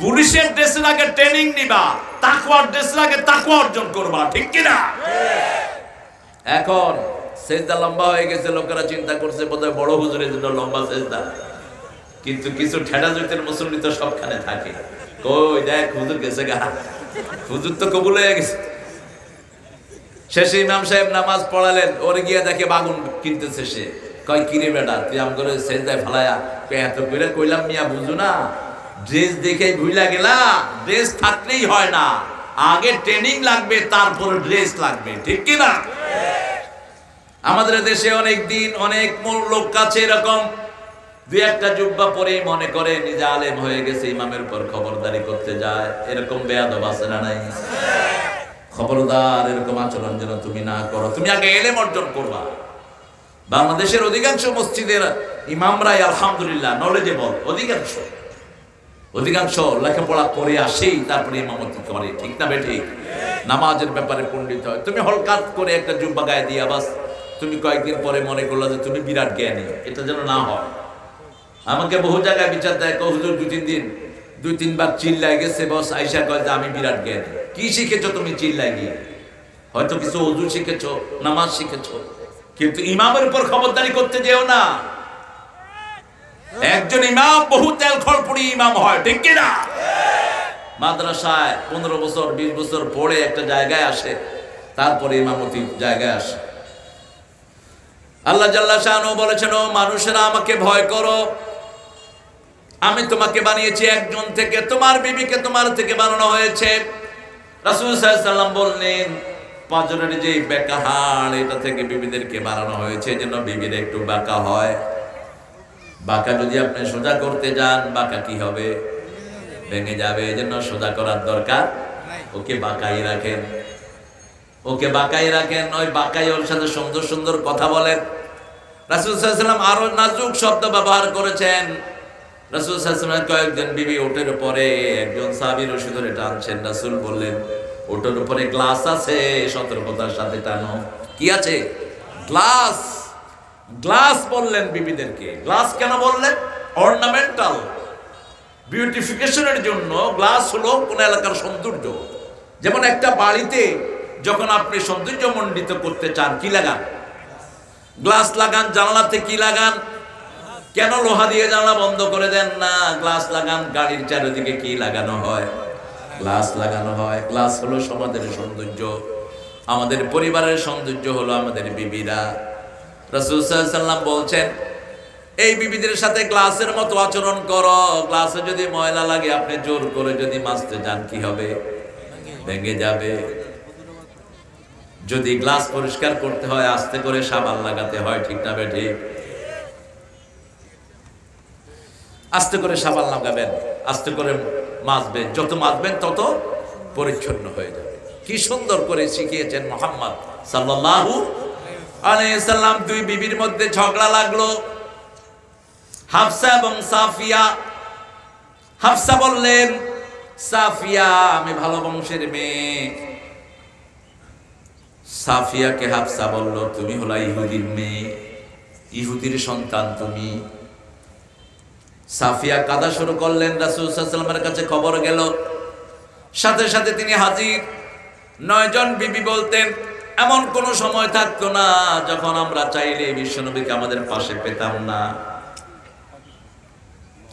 পুলিশের ড্রেসের আগে ট্রেনিং নিবা। তাকওয়ার ড্রেস লাগে, তাকওয়া অর্জন করবা, ঠিক কিনা? এখন সেজদা লম্বা হয়ে গেছে, লোকেরা চিন্তা করছে বোধহয় বড় হুজুরের জন্য লম্বা সেজদা, কিন্তু কিছু ঠেডা জুতের মুসল্লি তো সবখানে থাকে। কই দেখ হুজুর গেছে গা, হুজুর তো কবুল হয়ে গেছে। শেষে ইমাম সাহেব নামাজ পড়ালেন, ওরে গিয়ে দেখে বাগুন কিনতেছে সে। কয় কিরে বেটা তুই আম করে সেজদায় ফালায়া এত করে কইলাম মিয়া বুঝু না, ড্রেস দেখে ভুইলা গেলা। ড্রেস থাকলেই হয় না, আগে ট্রেনিং লাগবে, তারপর ড্রেস লাগবে, ঠিক কিনা? আমাদের দেশে অনেক দিন অনেক লোক কাছে এরকম দুই একটা জুব্বা পরে মনে করে নিজে আলেম হয়ে গেছে, ইমামের উপর খবরদারি করতে যায়। এরকম বেয়াদব আছে না নাই? খবরদার, এরকম আচরণ যেন তুমি না করো। তুমি আগে এলেম অর্জন করবা। বাংলাদেশের অধিকাংশ মসজিদের ইমামরাই আলহামদুলিল্লাহ নলেজেবল, অধিকাংশ লেখাপড়া করে আসেই তারপরে ইমামতি করে, ঠিক না বেঠিক? নামাজের ব্যাপারে পণ্ডিত হয়। তুমি হলকাত করে একটা জুব্বা গায়ে দিয়া বাস তুমি কয়েকদিন পরে মনে করলো যে তুমি বিরাট জ্ঞানী, এটা যেন না হয়। আমাকে বহু জায়গায় বিচার দেয়, হুজুর দুই তিনবার চিল্লায় গেছে, বস আইসা কয় যে আমি বিরাট জ্ঞানী। কি শিখেছো তুমি চিল্লায় গিয়ে? হয়তো কিছু ওযু শিখেছো, নামাজ শিখেছো, কিন্তু ইমামের উপর খবরদারি করতে যেও না। একজন ইমাম বহু তেল খড়পুড়ি ইমাম হয়, ঠিক কিনা? মাদ্রাসায় 15 বছর 20 বছর পড়ে একটা জায়গায় আসে, তারপরে ইমামতি জায়গায় আসে। আল্লাহ জাল্লা শাআনহু বলেছেন, ও মানুষেরা আমাকে ভয় করো, আমি তোমাকে বানিয়েছি একজন থেকে, তোমার বিবিকে তোমার থেকে বানানো হয়েছে। রাসূল সাল্লাল্লাহু আলাইহি ওয়াসাল্লাম বললেন, পাঁজরের যে বেঁকা হাড়, এটা থেকে বিবিদেরকে বানানো হয়েছে যেন বিবির একটু বাঁকা হয়। বাঁকা যদি আপনি সোজা করতে যান, বাঁকা কি হবে? ভেঙে যাবে। এজন্য সোজা করার দরকার, ওকে বাঁকাই রাখেন, ওকে বাঁকাই রাখেন। ওই বাঁকাই ওর সাথে সুন্দর সুন্দর কথা বলেন। রাসূল সাল্লাল্লাহু আলাইহি ওয়াসাল্লাম আরো নাজুক শব্দ ব্যবহার করেছেন। রাসূল সাল্লাল্লাহু আলাইহি ওয়াসাল্লাম কয়েকজন বিবি ওটের উপরে, একজন সাহাবী রশি ধরে টানছেন। রাসূল বললেন, ওটের উপরে গ্লাস আছে, সতর্কতার সাথে টানো। কি আছে? গ্লাস। গ্লাস বললেন বিবিদেরকে। গ্লাস কেন বললেন? অর্নামেন্টাল, বিউটিফিকেশনের জন্য। গ্লাস হলো কোন এলাকার সৌন্দর্য। যেমন একটা বাড়িতে যখন আপনি সৌন্দর্য মণ্ডিত করতে চান, কি লাগান? গ্লাস লাগান। জানালাতে কি লাগান? কেন লোহা দিয়ে জানালা বন্ধ করে দেন না? গ্লাস লাগান। গাড়ির চারিদিকে কি লাগানো হয়? গ্লাস লাগানো হয়। গ্লাস হলো সমাজের সৌন্দর্য। আমাদের পরিবারের সৌন্দর্য হলো আমাদের বিবিরা। রাসূল সাল্লাল্লাহু আলাইহি ওয়াসাল্লাম বলছেন, এই বিবিদের সাথে গ্লাসের মতো আচরণ করো। গ্লাসে যদি ময়লা লাগে, আপনি জোর করে যদি মাজতে যান, কি হবে? ভেঙে যাবে। যদি গ্লাস পরিষ্কার করতে হয়, আস্তে করে সাবান লাগাতে হয়, ঠিক না বেঠিক? আস্তে করে সাবান লাগাবেন, আস্তে করে মাজবেন। যত মাজবেন তত পরিচ্ছন্ন হয়ে যাবে। কি সুন্দর করে শিখিয়েছেন মুহাম্মদ সাল্লাল্লাহু আলাইহি সাল্লাম। দুই বিবির মধ্যে ঝগড়া লাগলো, হাফসা এবং সাফিয়া। হাফসা বললেন, সাফিয়া আমি ভালো বংশের মেয়ে। সাফিয়াকে হাফসা বলল, তুমি হলো ইহুদির মেয়ে, ইহুদির সন্তান তুমি। সাফিয়া কাঁদা শুরু করলেন। রাসূল সাল্লাল্লাহু আলাইহি ওয়াসাল্লামের কাছে খবর গেল, সাথে সাথে তিনি হাজির। 9 জন বিবি বলতেন, এমন কোন সময় থাকতো না যখন আমরা চাইলে বিশ্বনবীকে আমাদের পাশে পেতাম না।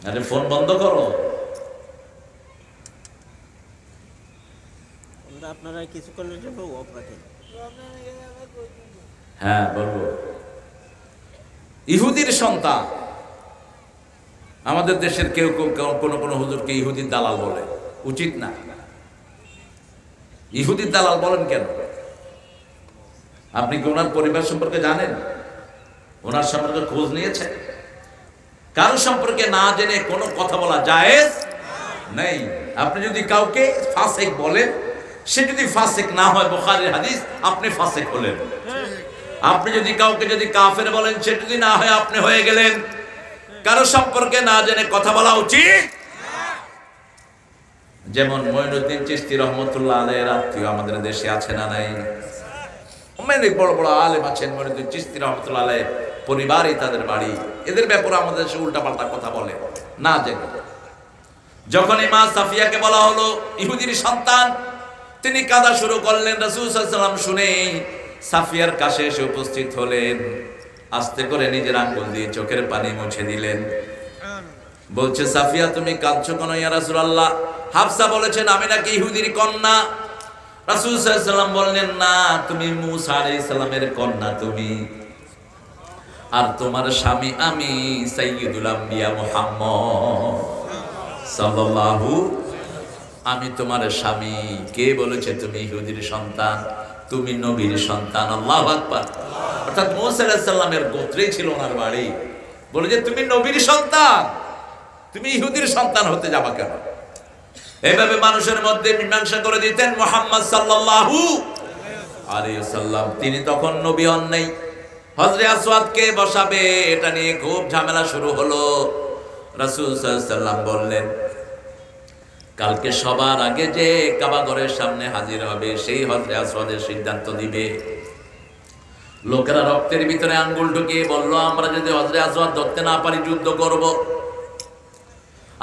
আরে ফোন বন্ধ করো। আপনারা কিছু করলে অফ রাখেন। হ্যাঁ বলবো। ইহুদির সন্তান। আমাদের দেশের কেউ কোন কোন হুজুরকে ইহুদির দালাল বলে, উচিত না। ইহুদির দালাল বলেন কেন? আপনি কি ওনার পরিবার সম্পর্কে জানেন? ওনার সম্পর্কে খোঁজ নিয়েছেন? কারো সম্পর্কে না জেনে কোনো কথা বলা জায়েজ নেই। আপনি যদি কাউকে ফাসিক বলেন, সে যদি ফাসিক না হয়, বুখারীর হাদিস, আপনি ফাসিক হলেন। আপনি যদি কাউকে যদি কাফের বলেন, সে যদি না হয়, আপনি হয়ে গেলেন। কারো সম্পর্কে না জেনে কথা বলা উচিত। যেমন মঈনুদ্দিন চিশতি রহমতুল্লাহ আলাইহির আত্মীয় আমাদের দেশে আছে না নাই? অনেক বড় বড় আলেম আছেন। মঈনুদ্দিন চিশতি রহমতুল্লাহ আলাইহির পরিবারই তাদের বাড়ি। এদের ব্যাপারে আমাদের দেশে উল্টাপাল্টা কথা বলে না জেনে। যখন মা সাফিয়াকে বলা হলো ইহুদির সন্তান, তিনি কাঁদা শুরু করলেন। রাসূল সাল্লাল্লাহু আলাইহি ওয়াসাল্লাম শুনে সাফিয়ার কাছে এসে উপস্থিত হলেন। আস্তে করে নিজের আঙ্গুল দিয়ে চোখের পানি মুছে দিলেন। বলছে, সাফিয়া তুমি কাঁদছো কেন ইয়া রাসূলুল্লাহ? হাফসা বলেছেন আমি নাকি ইহুদির কন্যা। রাসূল সাল্লাল্লাহু আলাইহি ওয়াসাল্লাম বললেন, না, তুমি মূসা আলাইহিস সালামের কন্যা তুমি, আর তোমার স্বামী আমি সাইয়্যিদুল আম্বিয়া মুহাম্মদ সাল্লাল্লাহু। আমি তোমার স্বামী। কে বলেছে তুমি ইহুদির সন্তান? তুমি নবীর সন্তান। আল্লাহু আকবার। অর্থাৎ মূসা আলাইহিস সালামের গোত্রেই ছিল ওনার বাড়ি। বলে যে তুমি নবীর সন্তান, তুমি ইহুদির সন্তান হতে যাবা কেন? এভাবে মানুষের মধ্যে মীমাংসা করে দিতেন মুহাম্মদ সাল্লাল্লাহু আলাইহি ওয়াসাল্লাম। তিনি তখন নবী হন নাই। হযরত আসওয়াদকে বসাবে, এটা নিয়ে খুব ঝামেলা শুরু হলো। রাসূল সাল্লাল্লাহু আলাইহি ওয়াসাল্লাম বললেন, কালকে সবার আগে যে কাবা ঘরের সামনে হাজির হবে সেই হযরত আসওয়াদের সিদ্ধান্ত দিবে। লোকেরা রক্তের ভিতরে আঙ্গুল ঢুকিয়ে বলল, আমরা যদি হযরত আসওয়াদ ধরতে না পারি যুদ্ধ করব।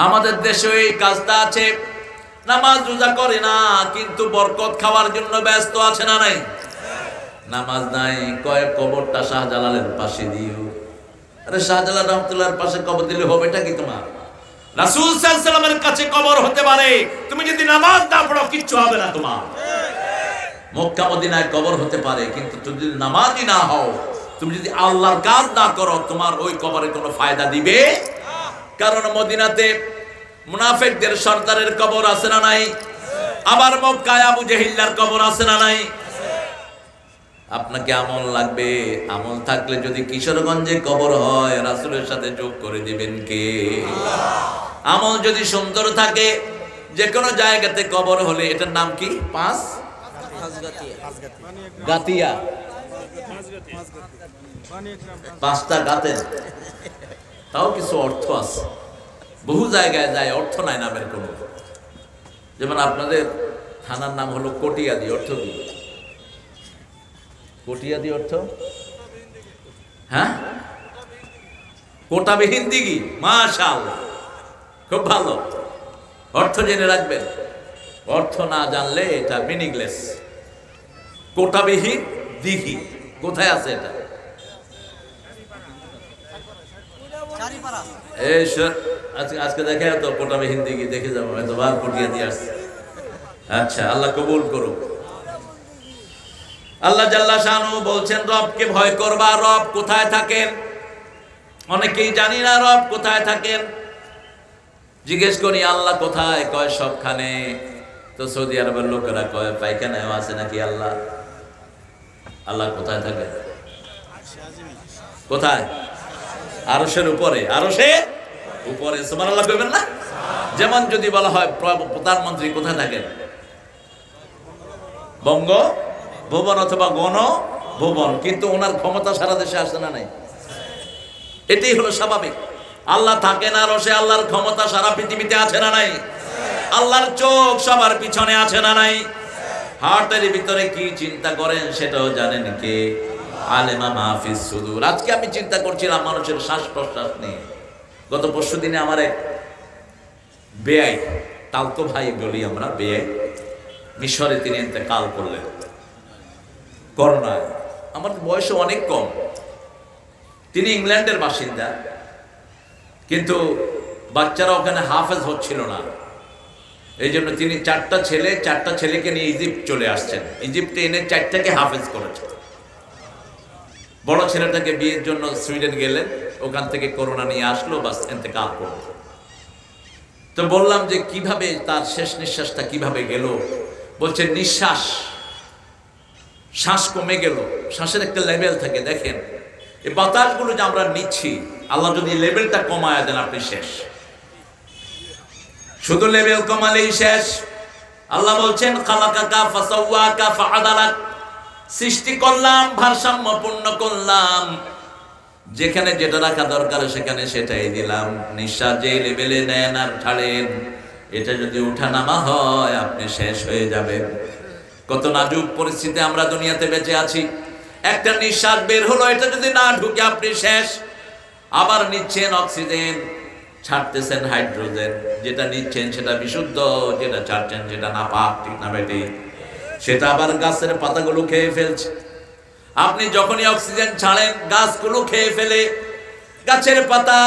আমাদের দেশে এই কাজটা আছে, নামাজ রোজা করে না কিন্তু বরকত খাওয়ার জন্য ব্যস্ত আছে না নাই? নামাজ নাই, কয়েক কবরটা শাহজালালের পাশে দিও। আরে শাহজালাল রহমাতুল্লাহর পাশে কবর দিলে হবেটা কি তোমার? রাসূল সাল্লাল্লাহু আলাইহি ওয়াসাল্লামের কাছে কবর হতে পারে, তুমি যদি নামাজ না পড়ো কিচ্ছু হবে না তোমার। মক্কা মদিনায় কবর হতে পারে, কিন্তু তুমি যদি নামাজি না হও, তুমি যদি আল্লাহর কাজ না করো, তোমার ওই কবরে কোনো ফায়দা দিবে। কারণ মদিনাতে মুনাফিকদের সর্দারের কবর আছে না নাই? আবার মক্কায় আবু জেহিল্লার কবর আছে না নাই? আপনাকে আমল লাগবে। আমল থাকলে যদি কিশোরগঞ্জে কবর হয়, রাসূলের সাথে যোগ করে দিবেন কে? আমল যদি সুন্দর থাকে, যে কোনো জায়গাতে কবর হলে, এটার নাম কি? গাতিয়া, পাঁচটা গাতের, তাও কিছু অর্থ আছে। বহু জায়গায় যায়, অর্থ নাই নামের কোনো। যেমন আপনাদের থানার নাম হলো কটিয়াদি, অর্থ কি? কটিয়াদি অর্থ, হ্যাঁ, কোটাবিহীন দিঘি। মাশাআল্লাহ, খুব ভালো, অর্থ জেনে রাখবেন। অর্থ না জানলে এটা মিনিংলেস। কোটাবিহীন দিঘি কোথায় আছে এটা? এই আজকে দেখে তো কোটাবিহীন দিঘি দেখে যাবো, এতবার কটিয়া দিয়ে আসছে। আচ্ছা, আল্লাহ কবুল করুক। আল্লাহ জাল্লা শানু বলছেন, রবকে ভয় করবা। রব কোথায় থাকেন? অনেকেই জানি না রব কোথায় থাকেন। জিজ্ঞেস করি আল্লাহ কোথায়? কয় সবখানে। তো সৌদি আরবের লোকেরা কয় পায়খানায় আছে নাকি আল্লাহ? আল্লাহ কোথায় থাকে? কোথায়? আরশের উপরে। আরশের উপরে। সুবহানাল্লাহ কইবেন না? যেমন যদি বলা হয় প্রধানমন্ত্রী কোথায় থাকেন? বঙ্গ ভবন অথবা গণ ভবন, কিন্তু ওনার ক্ষমতা সারা দেশে আসে না নাই? এটাই হলো স্বাভাবিক। আল্লাহ থাকেন আরশে, আল্লাহর ক্ষমতা সারা পৃথিবীতে আছে না নাই? আল্লাহর চোখ সবার পিছনে আছে না নাই? হার্টের ভিতরে কি চিন্তা করেন সেটাও জানেন কে? আলেমা মাহফিজ সুদূর। আজকে আমি চিন্তা করছিলাম মানুষের শ্বাস প্রশ্বাস নিয়ে। গত পরশু দিনে আমার এক বেয়াই, তালতো ভাই বলি আমরা, বেয়াই, মিশরে তিনি ইন্তেকাল করলেন করোনায়। আমার বয়স অনেক কম। তিনি ইংল্যান্ডের বাসিন্দা, কিন্তু বাচ্চারা ওখানে হাফেজ হচ্ছিল না। এই জন্য তিনি চারটা ছেলেকে নিয়ে ইজিপ্ট চলে আসছেন। ইজিপ্টে এনে চারটাকে হাফেজ করেছেন। বড় ছেলেটাকে বিয়ের জন্য সুইডেন গেলেন, ওখান থেকে করোনা নিয়ে আসলো, বাস ইন্তেকাল করলো। তো বললাম যে কিভাবে তার শেষ নিঃশ্বাসটা কিভাবে গেল? বলছে শ্বাস কমে গেল। শ্বাসের একটা লেভেল থাকে, দেখেন এই বাতাসগুলো যে আমরা নিচ্ছি, আল্লাহ যদি লেভেলটা কমায় দেন আপনি শেষ। শুধু লেভেল কমালেই শেষ। আল্লাহ বলছেন খালাকাকা ফাসাওয়াকা ফাআদালাক, সৃষ্টি করলাম, ভারসাম্যপূর্ণ করলাম, যেখানে যেটা রাখা দরকার সেখানে সেটাই দিলাম। নিঃশ্বাস যে লেভেলে নেন আর ছাড়েন, এটা যদি উঠানামা হয় আপনি শেষ হয়ে যাবেন। কত নাজুক পরিস্থিতি আমরা দুনিয়াতে বেঁচে আছি। একটা নিঃশ্বাস বের হলো, এটা যদি না ঢুকে আপনি শেষ। আবার নিচ্ছেন অক্সিজেন, ছাড়তেছেন হাইড্রোজেন। যেটা নিচ্ছেন সেটা বিশুদ্ধ, যেটা ছাড়ছেন সেটা নাপাক, ঠিক না বেটি? সেটা আবার গাছের পাতাগুলো খেয়ে ফেলছে। আপনি যখনই অক্সিজেন ছাড়েন গাছগুলো খেয়ে ফেলে। গাছের পাতা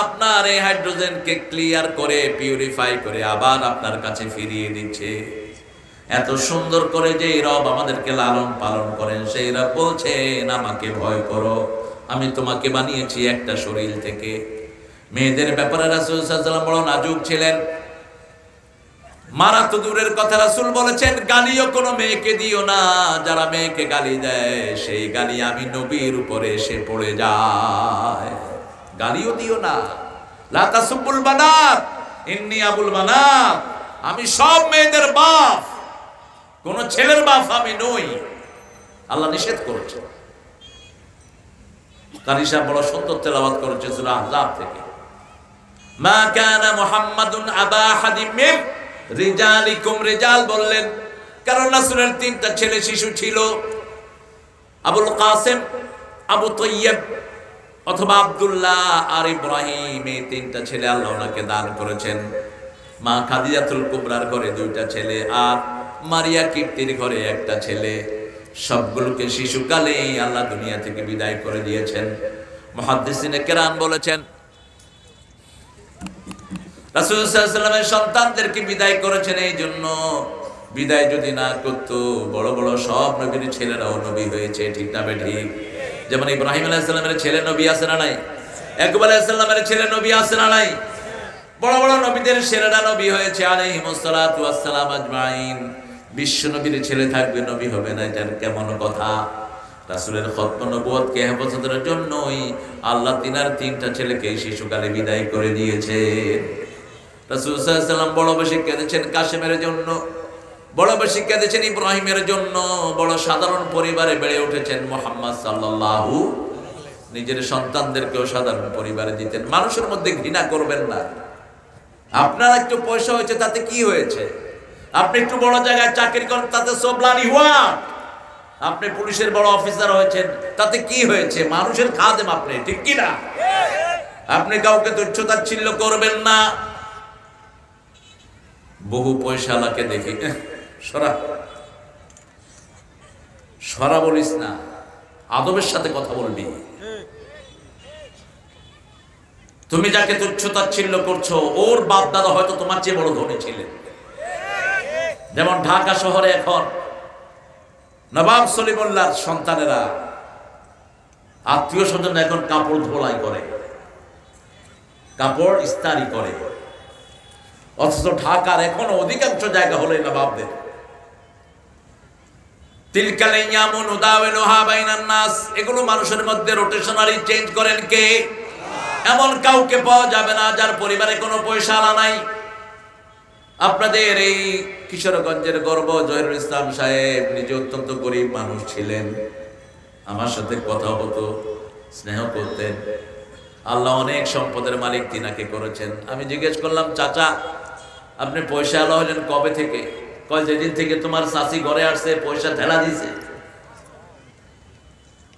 আপনার এই হাইড্রোজেনকে ক্লিয়ার করে পিউরিফাই করে আবার আপনার কাছে ফিরিয়ে দিচ্ছে। এত সুন্দর করে যে রব আমাদেরকে লালন পালন করেন, সেই রব বলছেন আমাকে ভয় করো, আমি তোমাকে বানিয়েছি একটা শরীর থেকে। মেয়েদের ব্যাপারে রাসূল সাল্লাল্লাহু আলাইহি ওয়াসাল্লাম বড় নাজুক ছিলেন। মারা তো দূরের কথা, রাসূল বলেছেন গালিও কোনো মেয়েকে দিও না। যারা মেয়েকে গালি দেয় সেই গালি আমি নবীর উপরে এসে পড়ে যায়। গালিও দিও না। লা তাসুবুল বানাত ইন্নী আবুল বানাত, আমি সব মেয়েদের বাপ, কোন ছেলের বাপ আমি নই। আল্লাহ নিষেধ করেছে। কারিশা বড় সুন্দর তেলাওয়াত করেছে সূরা আহজাব থেকে। মা কানা মুহাম্মাদুন আবা হাদিম মিন রিজালিকুম, রিজাল বললেন কারণ রাসূলের তিনটা ছেলে শিশু ছিল, আবুল কাসেম, আবু তাইয়্যিব অথবা আব্দুল্লাহ আর ইব্রাহিম। এই তিনটা ছেলে আল্লাহ ওনাকে দান করেছেন। মা খাদিজাতুল কুবরার ঘরে দুইটা ছেলে আর মারিয়া কিপ্তির ঘরে একটা ছেলে। সবগুলোকে শিশুকালেই আল্লাহ দুনিয়া থেকে বিদায় করে দিয়েছেন। মুহাদ্দিসিনে কেরাম বলেছেন রাসূল সাল্লাল্লাহু আলাইহি ওয়াসাল্লামের সন্তানদেরকে বিদায় করেছেন এই জন্য, বিদায় যদি না করতো বড় বড় সব নবীর ছেলেরাও নবী হয়েছে, ঠিক না ঠিক? যেমন ইব্রাহিম আলাইহিস সালামের ছেলে নবী আছে না নাই? ইয়াকুব আলাইহিস সালামের ছেলে নবী আছে না নাই? বড় বড় নবীদের ছেলেরা নবী হয়েছে আলাইহিমুস সালাতু ওয়াস সালাম আজমাইন। বিশ্ব নবীর ছেলে থাকবে নবী হবে না, এটা কেমন কথা? রাসূলের খতম নবুয়তকে হেফাজতের জন্যই আল্লাহ তিনটা ছেলেকে শিশুকালে বিদায় করে দিয়েছে। রাসূল সাল্লাল্লাহু আলাইহি ওয়াসাল্লাম বড় বেশি কেঁদেছেন কাসেমের জন্য, বড় বেশি কেঁদেছেন ইব্রাহিমের জন্য। বড় সাধারণ পরিবারে বেড়ে উঠেছেন মুহাম্মদ সাল্লাল্লাহু, নিজের সন্তানদেরকেও সাধারণ পরিবারে দিতেন। মানুষের মধ্যে ঘৃণা করবেন না। আপনার একটু পয়সা হয়েছে তাতে কি হয়েছে? আপনি একটু বড় জায়গায় চাকরি করেন তাতে সবলানি হুয়া, আপনি পুলিশের বড় অফিসার হয়েছেন তাতে কি হয়েছে? মানুষের খাদেম আপনি, ঠিক কি না? আপনি কাউকে তুচ্ছ-তাচ্ছিল্য করবেন না। বহু পয়সাওয়ালাকে দেখি সরা সরা বলিস না, আদবের সাথে কথা বলবি। তুমি যাকে তুচ্ছ-তাচ্ছিল্য করছো ওর বাপ দাদা হয়তো তোমার চেয়ে বড় ধনী ছিলেন। যেমন ঢাকা শহরে এখন নবাব সলিমুল্লাহর সন্তানেরা আত্মীয় স্বজন এখন কাপড় ধোলাই করে, কাপড় ইস্তারি করে, অথচ ঢাকার এখন অধিকাংশ জায়গা হলো নবাবদের। তিলকাল ইয়ামুন উদাওয়ালুহা বাইনান নাস, এগুলো মানুষের মধ্যে রোটেশনালি চেঞ্জ করেন কে? এমন কাউকে পাওয়া যাবে না যার পরিবারে কোনো পয়সা আলা নাই। আপনাদের এই কিশোরগঞ্জের গর্ব জহিরুল ইসলাম সাহেব নিজে অত্যন্ত গরিব মানুষ ছিলেন, আমার সাথে কথা হতো, স্নেহ করতেন। আল্লাহ অনেক সম্পদের মালিক তিনাকে করেছেন। আমি জিজ্ঞেস করলাম, চাচা আপনি পয়সা আলা হলেন কবে থেকে? কয় যেদিন থেকে তোমার চাচি ঘরে আসছে পয়সা ঢেলা দিয়েছে।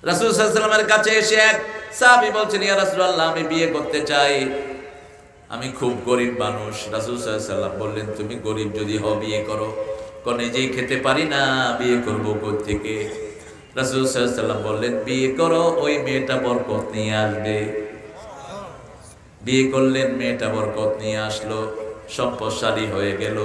রাসূল সাল্লাল্লাহু আলাইহি ওয়াসাল্লামের কাছে এসে এক সাহাবী বলছেন, ইয়া রাসূলুল্লাহ আমি বিয়ে করতে চাই, আমি খুব গরিব মানুষ। রাসূল সাল্লাল্লাহু আলাইহি ওয়াসাল্লাম বললেন, তুমি গরিব যদি হও বিয়ে করো। কোন নিজেই খেতে পারি না, বিয়ে করব কোথা থেকে? রাসূল সাল্লাল্লাহু আলাইহি ওয়াসাল্লাম বললেন, বিয়ে করো, ওই মেয়েটা বরকত নিয়ে আসবে। বিয়ে করলেন, মেয়েটা বরকত নিয়ে আসলো, সম্পদশালী হয়ে গেল।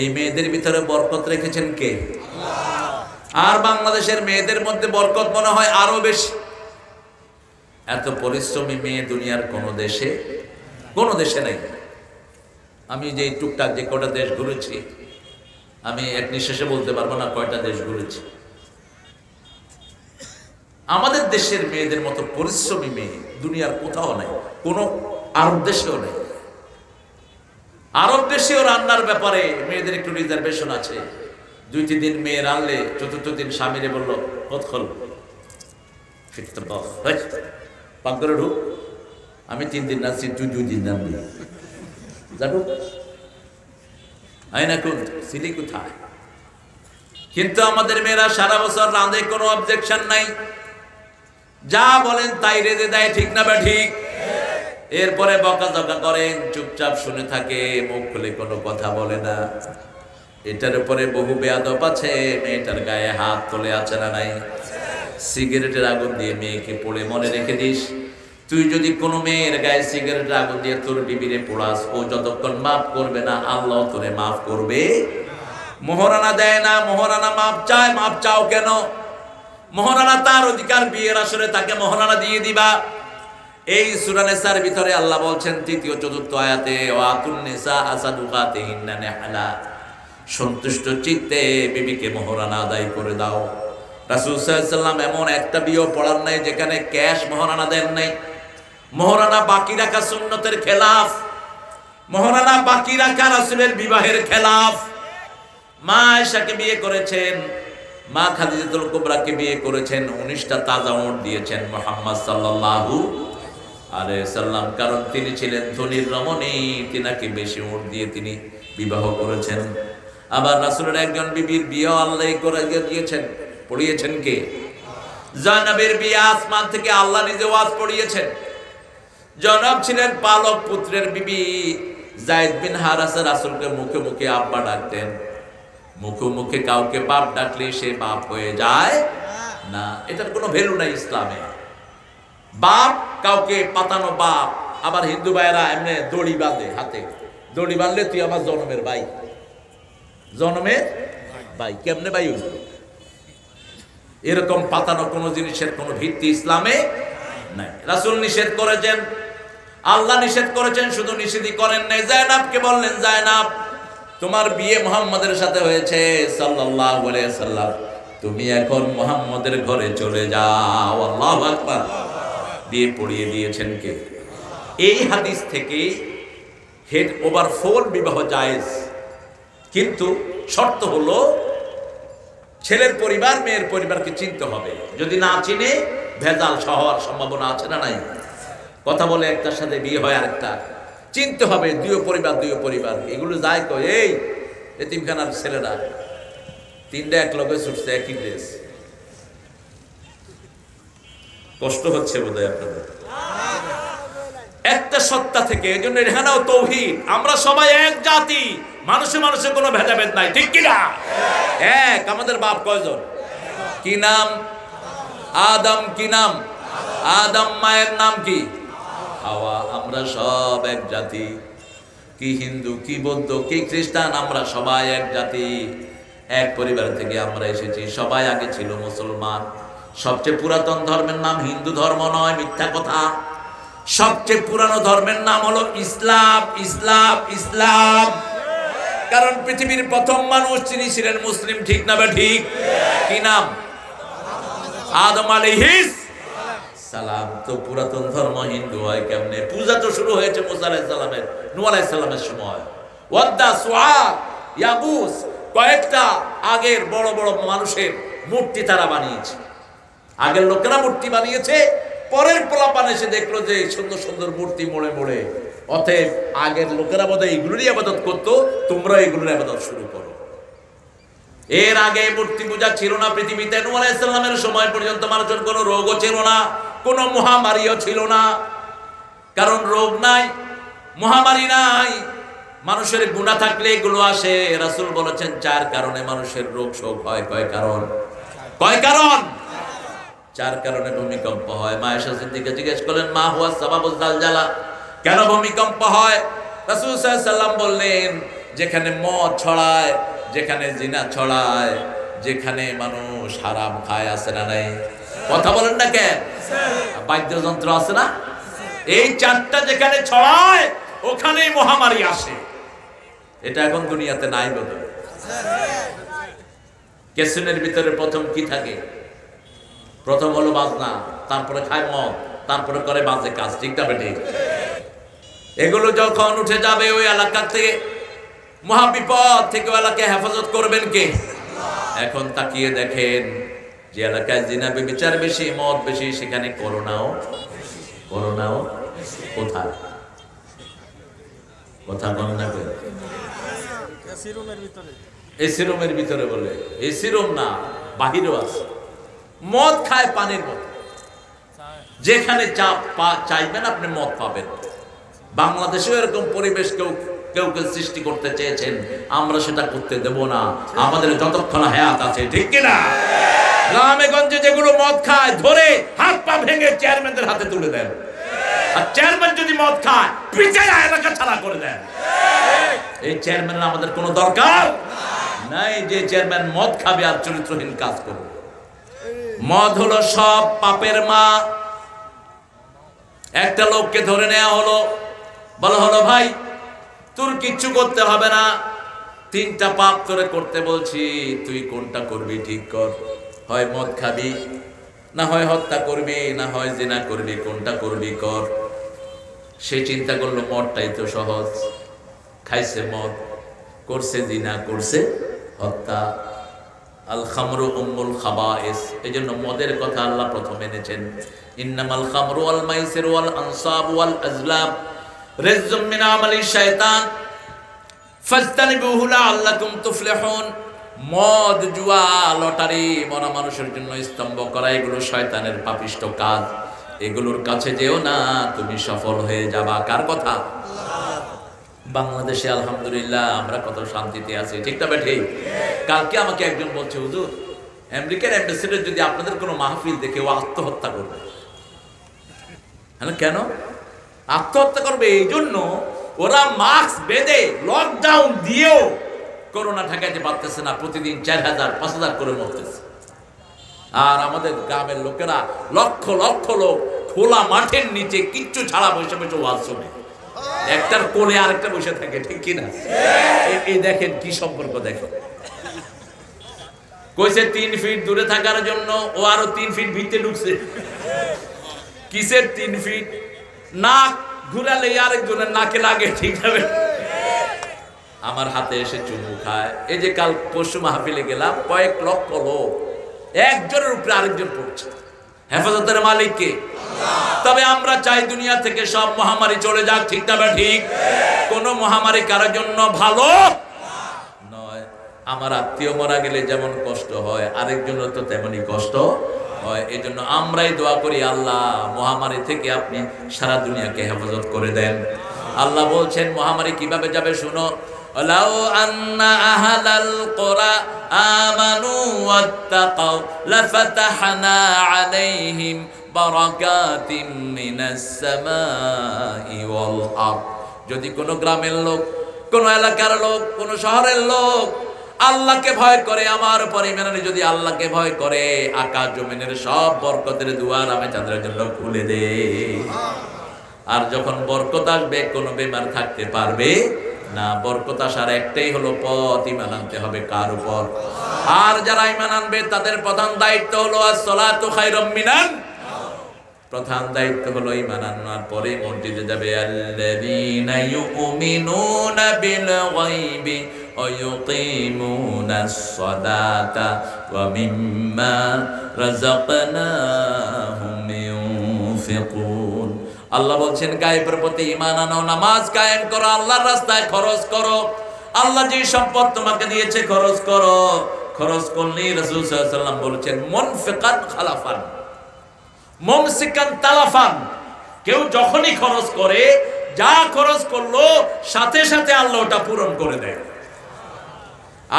এই মেয়েদের ভিতরে বরকত রেখেছেন কে? আল্লাহ। আর বাংলাদেশের মেয়েদের মধ্যে বরকত মনে হয় আরো বেশি। এত পরিশ্রমী মেয়ে দুনিয়ার কোনো দেশে নাই। আমি যে টুকটাক যে কটা দেশ ঘুরেছি, আমি এক নিঃশ্বাসে বলতে পারবো না কয়টা দেশ ঘুরেছি। আমাদের দেশের মেয়েদের মতো পরিশ্রমী মেয়ে দুনিয়ার কোথাও নাই, কোনো আরব দেশেও নাই। আরব দেশেও রান্নার ব্যাপারে মেয়েদের একটু রিজার্ভেশন আছে। 2-3 দিন মেয়ে রানলে, চতুর্থ দিন স্বামীরে বললো খোল পাকঘরে ঢুক, আমি 3 দিন রাখছি, তুই 2 দিন রাখবি, জানো আয়না কোন সিলি কোথায়? কিন্তু আমাদের মেয়েরা সারা বছর রাঁধে, কোনো অবজেকশন নাই, যা বলেন তাই রেঁধে দেয়, ঠিক না বা ঠিক? এরপরে বকাঝকা করেন, চুপচাপ শুনে থাকে, মুখ খুলে কোনো কথা বলে না। এটার উপরে বহু বেয়াদব আছে, মেয়েটার গায়ে হাত তোলে আছে না নাই? সিগারেটের আগুন দিয়ে মেয়েকে পোড়ে, মনে রেখে দিস, তুই যদি কোনো মেয়ের গায়ে সিগারেটের আগুন দিয়ে তোর বিবিরে পোড়াস, ও যতক্ষণ মাফ করবে না আল্লাহ তোরে মাফ করবে। মোহরানা দেয় না, মোহরানা মাপ চায়। মাপ চাও কেন? মোহরানা তার অধিকার, বিয়ের আসরে তাকে মোহরানা দিয়ে দিবা। এই সূরা নিসার ভিতরে আল্লাহ বলছেন ৩য় ৪র্থ আয়াতে, ওয়াতুন নিসা আসাদুকাতিহিন্না নিহলা, সন্তুষ্ট চিত্তে বিবিকে মোহরানা আদায় করে দাও। রাসূল সাল্লাল্লাহু আলাইহি ওয়াসাল্লাম এমন একটা বিয়ে পড়ার নাই যেখানে ক্যাশ মোহরানা দেন নাই। মোহরানা বাকি রাখা সুন্নতের খেলাফ, মোহরানা বাকি রাখা রাসূলের বিবাহের খেলাফ। মা আয়েশাকে বিয়ে করেছেন, মা খাদিজাতুল কুবরাকে বিয়ে করেছেন, 19টা তাজা ওট দিয়েছেন মুহাম্মদ সাল্লাল্লাহু আলাইহি সাল্লাম, কারণ তিনি ছিলেন ধনীর রমণী, তিনাকে বেশি ওট দিয়ে তিনি বিবাহ করেছেন। আবার রাসূলের একজন বিবির বিয়ে আল্লাহ করে দিয়েছেন, পড়িয়েছেন কে? জায়নাবের বিয়ে আসমান থেকে আল্লাহ নিজে ওয়াজ পড়িয়েছেন। জনাব ছিলেন পালক পুত্রের বিবি, যায়েদ বিন হারাসা রাসূলকে মুখে মুখে আব্বা ডাকতেন। মুখে মুখে কাউকে বাপ ডাকলে সে বাপ হয়ে যায় না, এটার কোনো ভ্যালু নাই ইসলামে। বাপ কাউকে পাতানো বাপ। আবার হিন্দু ভাইয়েরা এমনি দড়ি বাঁধে হাতে, দড়ি বাঁধলে তুই আমার জন্মের ভাই, জন্মের ভাই। কেমনে ভাই হইল? এরকম পাতানো কোনো জিনিসের কোনো ভিত্তি ইসলামে নাই। রাসূল নিষেধ করেছেন, আল্লাহ নিষেধ করেছেন, শুধু নিষেধই করেন নাই। জায়নাবকে বললেন, জায়নাব তোমার বিয়ে মুহাম্মাদের সাথে হয়েছে সাল্লাল্লাহু আলাইহি সাল্লাম, তুমি এখন মুহাম্মাদের ঘরে চলে যাও। আল্লাহু আকবার। বিয়ে পড়িয়ে দিয়েছেন কে? এই হাদিস থেকে হেড ওভার 4 বিবাহ জায়েজ, কিন্তু শর্ত হলো ছেলের পরিবার মেয়ের পরিবারকে চিনতে হবে। যদি না চিনে ভেজাল হওয়ার সম্ভাবনা আছে না নাই? কথা বলে একটার সাথে বিয়ে হয় আরেকটা, চিনতে হবে দুই পরিবার। এগুলো যায় কই? এই এতিমখানার ছেলেরা 3টা এক লগে ছুটছে, একই ড্রেস। কষ্ট হচ্ছে বোধহয় আপনাদের একটা সত্তা থেকে। এই জন্য এখানেও তৌহিদ, আমরা সবাই এক জাতি, মানুষে কোনো ভেদাভেদ নাই, ঠিক কিনা? এক। আমাদের বাপ কয়জন? কি নাম? আদম। কি নাম? আদম। মায়ের নাম কি? হাওয়া। আমরা সব এক জাতি। কি হিন্দু, কি বৌদ্ধ, কি খ্রিস্টান, আমরা সবাই এক জাতি, এক পরিবার থেকে আমরা এসেছি। সবাই আগে ছিল মুসলমান। সবচেয়ে পুরাতন ধর্মের নাম হিন্দু ধর্ম নয়, মিথ্যা কথা। সবচেয়ে পুরানো ধর্মের নাম হলো ইসলাম। ইসলাম ইসলাম কারণ পৃথিবীর প্রথম মানুষ তিনি ছিলেন মুসলিম, ঠিক না ঠিক? কি নাম? আদম আলাইহিস সালাম। তো পুরাতন ধর্ম হিন্দু হয় কেমনে? পূজা তো শুরু হয়েছে মুসা আলাইহিস সালামের, নূহ আলাইহিস সালামের সময়। ওয়াদ্দা, সুআ, ইয়াগুস, কয়েকটা আগের বড় বড় মানুষের মূর্তি তারা বানিয়েছে। আগের লোকেরা মূর্তি বানিয়েছে, পরের পোলাপান এসে দেখলো যে সুন্দর সুন্দর মূর্তি মোড়ে মোড়ে, অতএব আগের লোকেরা বোধহয় এগুলোরই আবাদত করতো, তোমরা এগুলোর আবাদত শুরু করো। এর আগে মূর্তি পূজা ছিল না পৃথিবীতে। নূহ আলাইহিস সালামের সময় পর্যন্ত মানুষের কোনো রোগও ছিল না, কোনো মহামারীও ছিল না। কারণ রোগ নাই, মহামারী নাই, মানুষের গুনাহ থাকলে এগুলো আসে। রাসূল বলেছেন 4 কারণে মানুষের রোগ শোক হয়। কয় কারণ? 4 কারণে ভূমিকম্প হয়। মা আয়েশা সিদ্দিকা জিজ্ঞেস করলেন, মা হুয়া সাবাবুল জালজালা, কেন ভূমিকম্প হয়? রাসূল সাল্লাল্লাহু আলাইহি ওয়াসাল্লাম বললেন, যেখানে মদ ছড়ায়, যেখানে জিনা ছড়ায়, যেখানে মানুষ হারাম খায়, আছে না নাই? কথা বলেন না কেন? বাদ্যযন্ত্র আছে না? এই 4টা যেখানে ছড়ায় ওখানেই মহামারী আসে। এটা এখন দুনিয়াতে নাই বোধহয়। কেসিনের ভিতরে প্রথম কি থাকে? প্রথম হলো বাজনা, তারপরে খায় মদ, তারপরে করে বাজে কাজ, ঠিক না বেঠিক? এগুলো যখন উঠে যাবে ওই এলাকা থেকে, মহাবিপদ থেকে এলাকাকে হেফাজত করবেন কে? এখন তাকিয়ে দেখেন যে এলাকায় জিনা ব্যভিচার বেশি, মদ বেশি, সেখানে করোনাও কোথায়? কথা বল না কেন? এসি রুমের ভিতরে বলে, এসি রুম না, বাহিরেও আছে। মদ খায় পানির মতো, যেখানে চাইবেন আপনি মদ পাবেন। বাংলাদেশেও এরকম পরিবেশ কেউ কেউ কেউ সৃষ্টি করতে চেয়েছেন, আমরা সেটা করতে দেব না আমাদের যতক্ষণ হায়াত আছে, ঠিক কিনা? গ্রামে গঞ্জে যেগুলো মদ খায় ধরে হাত পা ভেঙে চেয়ারম্যানদের হাতে তুলে দেন, আর চেয়ারম্যান যদি মদ খায় পিছায় এলাকা ছাড়া করে দেন। এই চেয়ারম্যানের আমাদের কোনো দরকার নাই, যে চেয়ারম্যান মদ খাবে আর চরিত্রহীন কাজ করবে। মদ হলো সব পাপের মা। একটা লোককে ধরে নেওয়া হলো, বলা হলো ভাই তোর কিচ্ছু করতে হবে না, 3টা পাপ তোরে করতে বলছি, তুই কোনটা করবি ঠিক কর। হয় মদ খাবি, না হয় হত্যা করবি, না হয় জিনা করবি, কোনটা করবি কর। সে চিন্তা করলো মদটাই তো সহজ, খাইছে মদ, করছে জিনা, করছে হত্যা। আল খামরু উম্মুল খাবাইস, এজন্য মদের কথা আল্লাহ প্রথম এনেছেন। ইন্নামাল খামরু ওয়াল মাইসিরু ওয়াল আনসাবু ওয়াল আজলাম রিজজুম মিন আমালি শায়তান ফাজতানিবুহু লাআল্লাকুম তুফলিহুন। মদ, জুয়া, লটারি মরা মানুষের জন্য স্তম্ভ করা, এগুলো শয়তানের পাপিষ্ট কাজ। এগুলোর কাছে যেও না, তুমি সফল হয়ে যাবা। কার কথা? বাংলাদেশে আলহামদুলিল্লাহ আমরা কত শান্তিতে আছি, ঠিক না ঠিক? কালকে আমাকে একজন বলছে, হুজুর আমেরিকার অ্যাম্বাসেডর যদি আপনাদের কোনো মাহফিল দেখে ও আত্মহত্যা করবে। হ্যাঁ, কেন আত্মহত্যা করবে? এই জন্য ওরা মাস্ক বেঁধে লকডাউন দিয়েও করোনা ঠেকাইতে পারতেছে না, প্রতিদিন 4000-5000 করে মরতেছে। আর আমাদের গ্রামের লোকেরা লক্ষ লক্ষ লোক খোলা মাঠের নিচে কিচ্ছু ছাড়া বসে বসে ওয়াজ শুনে, একটার কোলে আরেকটা বসে থাকে, ঠিক কিনা? এই দেখেন কি সম্পর্ক, দেখেন। কইছে 3 ফিট দূরে থাকার জন্য, ও আরো 3 ফিট ভিতরে ঢুকছে। কিসের 3 ফিট? নাক ঘুরালে আরেকজনের নাকে লাগে, ঠিক হবে। আমার হাতে এসে চুমু খায়। এই যে কাল পরশু মাহফিলে গেলাম, কয়েক লক্ষ লোক, একজনের উপরে আরেকজন পড়ছে। হেফাজতের মালিক কে? তবে আমরা চাই দুনিয়া থেকে সব মহামারী চলে যাক, ঠিক না ঠিক? কোন মহামারী কারোর জন্য ভালো নয়। আমার আত্মীয় মারা গেলে যেমন কষ্ট হয়, আরেকজনের তো তেমনই কষ্ট হয়। এই জন্য আমরাই দোয়া করি, আল্লাহ মহামারী থেকে আপনি সারা দুনিয়াকে হেফাজত করে দেন। আল্লাহ বলছেন মহামারী কিভাবে যাবে শুনো। লাউ আন্না আহলাল কুরা আমানু ওয়াত্তাকাউ লাফাতাহনা আলাইহিম বারাকাতিম মিনাস সামাই ওয়াল আরদ। যদি কোনো গ্রামের লোক, কোন এলাকার লোক, কোন শহরের লোক আল্লাহকে ভয় করে, আমার পরিমাণে যদি আল্লাহকে ভয় করে, আকাশ জমিনের সব বরকতের দুয়ার আমি তাদের জন্য খুলে দেই। আর যখন বরকত আসবে কোনো বেমার থাকতে পারবে না। বরকত আসার একটাই হলো পথ, ঈমান আনতে হবে কার উপর? আর যারা ঈমান আনবে তাদের প্রধান দায়িত্ব হলো as-সালাতু খায়রুম মিনান। প্রধান দায়িত্ব হলো ঈমান আনার পরে মসজিদে যাবে। আল্লাযীনা ইউমিনুনা বিল গায়বি ওয়া ইউকিমুনাস সালাতা ওয়া মিম্মা রাযাকনাহুম ইউনফিকুন। আল্লাহ বলছেন গায়েবের প্রতি ঈমান আনো, নামাজ কায়েম করো, আল্লাহর রাস্তায় খরচ করো। আল্লাহ যে সম্পদ তোমাকে দিয়েছে খরচ করো। খরচ করলে রাসূল সাল্লাল্লাহু আলাইহি ওয়াসাল্লাম বলেছেন মুনফিকান খালাফান মুমসিকান তালাফান। কেউ যখনই খরচ করে, যা খরচ করলো সাথে সাথে আল্লাহ ওটা পূরণ করে দেয়।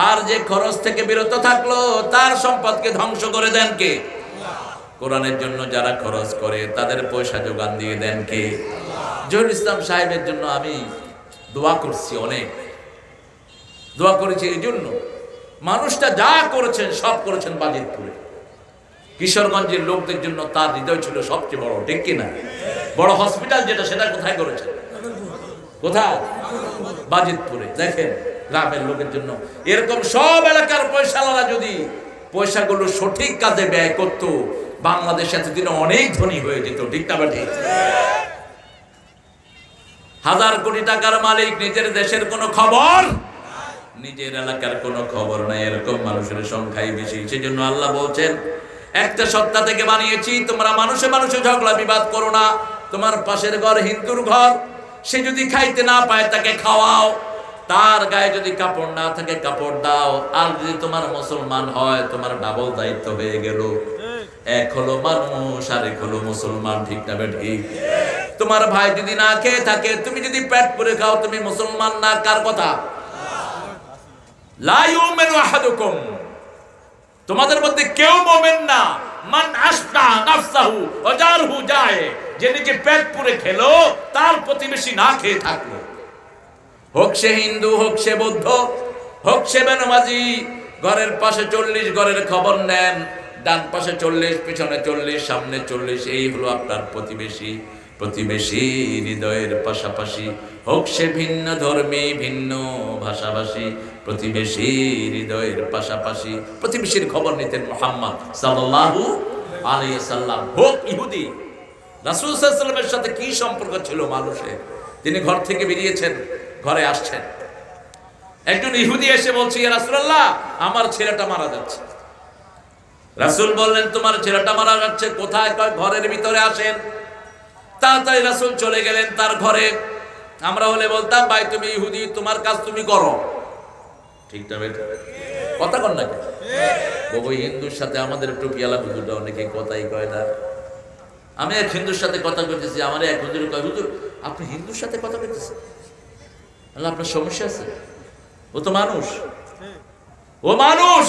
আর যে খরচ থেকে বিরত থাকলো তার সম্পদকে ধ্বংস করে দেন কে? কোরআনের জন্য যারা খরচ করে তাদের পয়সা যোগান দিয়ে দেন কে? জহুরুল ইসলাম সাহেবের জন্য আমি দোয়া করছি, অনেক দোয়া করেছি। এই জন্য মানুষটা যা করেছেন সব করেছেন বাজিতপুরে। কিশোরগঞ্জের লোকদের জন্য তার হৃদয় ছিল সবচেয়ে বড়, ঠিক কিনা? বড় হসপিটাল যেটা, সেটা কোথায় করেছেন? কোথায়? বাজিতপুরে। দেখেন গ্রামের লোকের জন্য এরকম সব এলাকার পয়সাওয়ালা যদি পয়সাগুলো সঠিক কাজে ব্যয় করত, বাংলাদেশ এতদিন অনেক ধনী হয়ে যেত, ঠিক না ঠিক? 1000 কোটি টাকার মালিক, নিজের দেশের কোনো খবর, নিজের এলাকার কোনো খবর নাই, এরকম মানুষের সংখ্যাই বেশি। সেজন্য আল্লাহ বলছেন একটা সত্তা থেকে বানিয়েছি, তোমরা মানুষে মানুষে ঝগড়া বিবাদ করো না। তোমার পাশের ঘর হিন্দুর ঘর, সে যদি খাইতে না পায় তাকে খাওয়াও, তার গায়ে যদি কাপড় না থাকে কাপড় দাও। আর যদি তোমার মুসলমান হয় তোমার ডাবল দায়িত্ব হয়ে গেল। এক হলো মানুষ আর এক হলো মুসলমান, ঠিক না ঠিক? তোমার ভাই যদি না খেয়ে থাকে, তুমি যদি পেট পুরে খাও, তুমি মুসলমান না। কার কথা? লা ইউমিনু আহাদুকুম, তোমাদের মধ্যে কেউ মুমিন না। মান আশবা নাফসাহু ওয়া জারহু জায়ে, যে নিজে পেট পুরে খেলো, তার প্রতিবেশী না খেয়ে থাকলো। হোক সে হিন্দু, হোক সে বৌদ্ধ, হোক সে বেনামাজি, ঘরের পাশে 40 ঘরের খবর নেন, ডান পাশে 40, পিছনে 40, সামনে 40, এই হলো আপনার প্রতিবেশী। প্রতিবেশী হৃদয়ের পাশাপাশি, হোক সে ভিন্ন ধর্মী, ভিন্ন ভাষাভাষী, প্রতিবেশী হৃদয়ের পাশাপাশি। প্রতিবেশীর খবর নিতেন মুহাম্মদ সাল্লাল্লাহু আলাইহি সাল্লাম। হোক ইহুদি, রাসূল সাল্লাল্লাহু আলাইহি সাল্লামের সাথে কি সম্পর্ক ছিল মানুষের? তিনি ঘর থেকে বেরিয়েছেন, ঘরে আসছেন, একজন ইহুদি এসে বলছে, ইয়া রাসূলুল্লাহ, আমার ছেলেটা মারা যাচ্ছে। রাসূল বললেন, তোমার ছেলেটা মারা যাচ্ছে কোথায়? কয় ঘরের ভিতরে, আসেন। তাড়াতাড়ি রাসূল চলে গেলেন তার ঘরে। আমরা হলে বলতাম, ভাই তুমি ইহুদি, তোমার কাজ তুমি করো। ঠিক না বেটা? কথা কন না কেন? বাবু হিন্দুর সাথে আমাদের টুপিয়ালা হুজুরটা অনেকে কথাই কয় না। আমি এক হিন্দুর সাথে কথা কইতেছি, আমার এক হুজুর কয়, হুজুর আপনি হিন্দুর সাথে কথা কইতেছেন? আল্লাহ, আপনার সমস্যা আছে? ও তো মানুষ, ও মানুষ।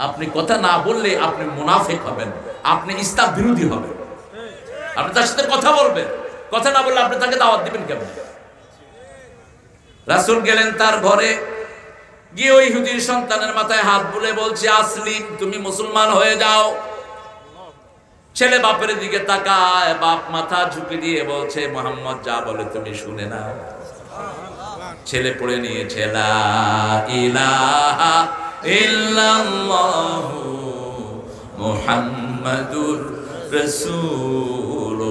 আপনি কথা না বললে আপনি মুনাফিক হবেন, আপনি ইসলাম বিরোধী হবেন। আপনি তার সাথে কথা বলবেন, কথা না বললে আপনি তাকে দাওয়াত দিবেন কেমন? রাসূল গেলেন তার ঘরে, গিয়ে ওই ইহুদির সন্তানের মাথায় হাত বুলে বলছে, আসলিম, তুমি মুসলমান হয়ে যাও। ছেলে বাপের দিকে তাকায়, বাপ মাথা ঝুঁকে দিয়ে বলছে, মুহাম্মদ যা বলে তুমি শুনে নাও। ছেলে পড়ে নিয়েছে, লা ইলাহা ইল্লাল্লাহু মুহাম্মাদুর রাসূলুল্লাহ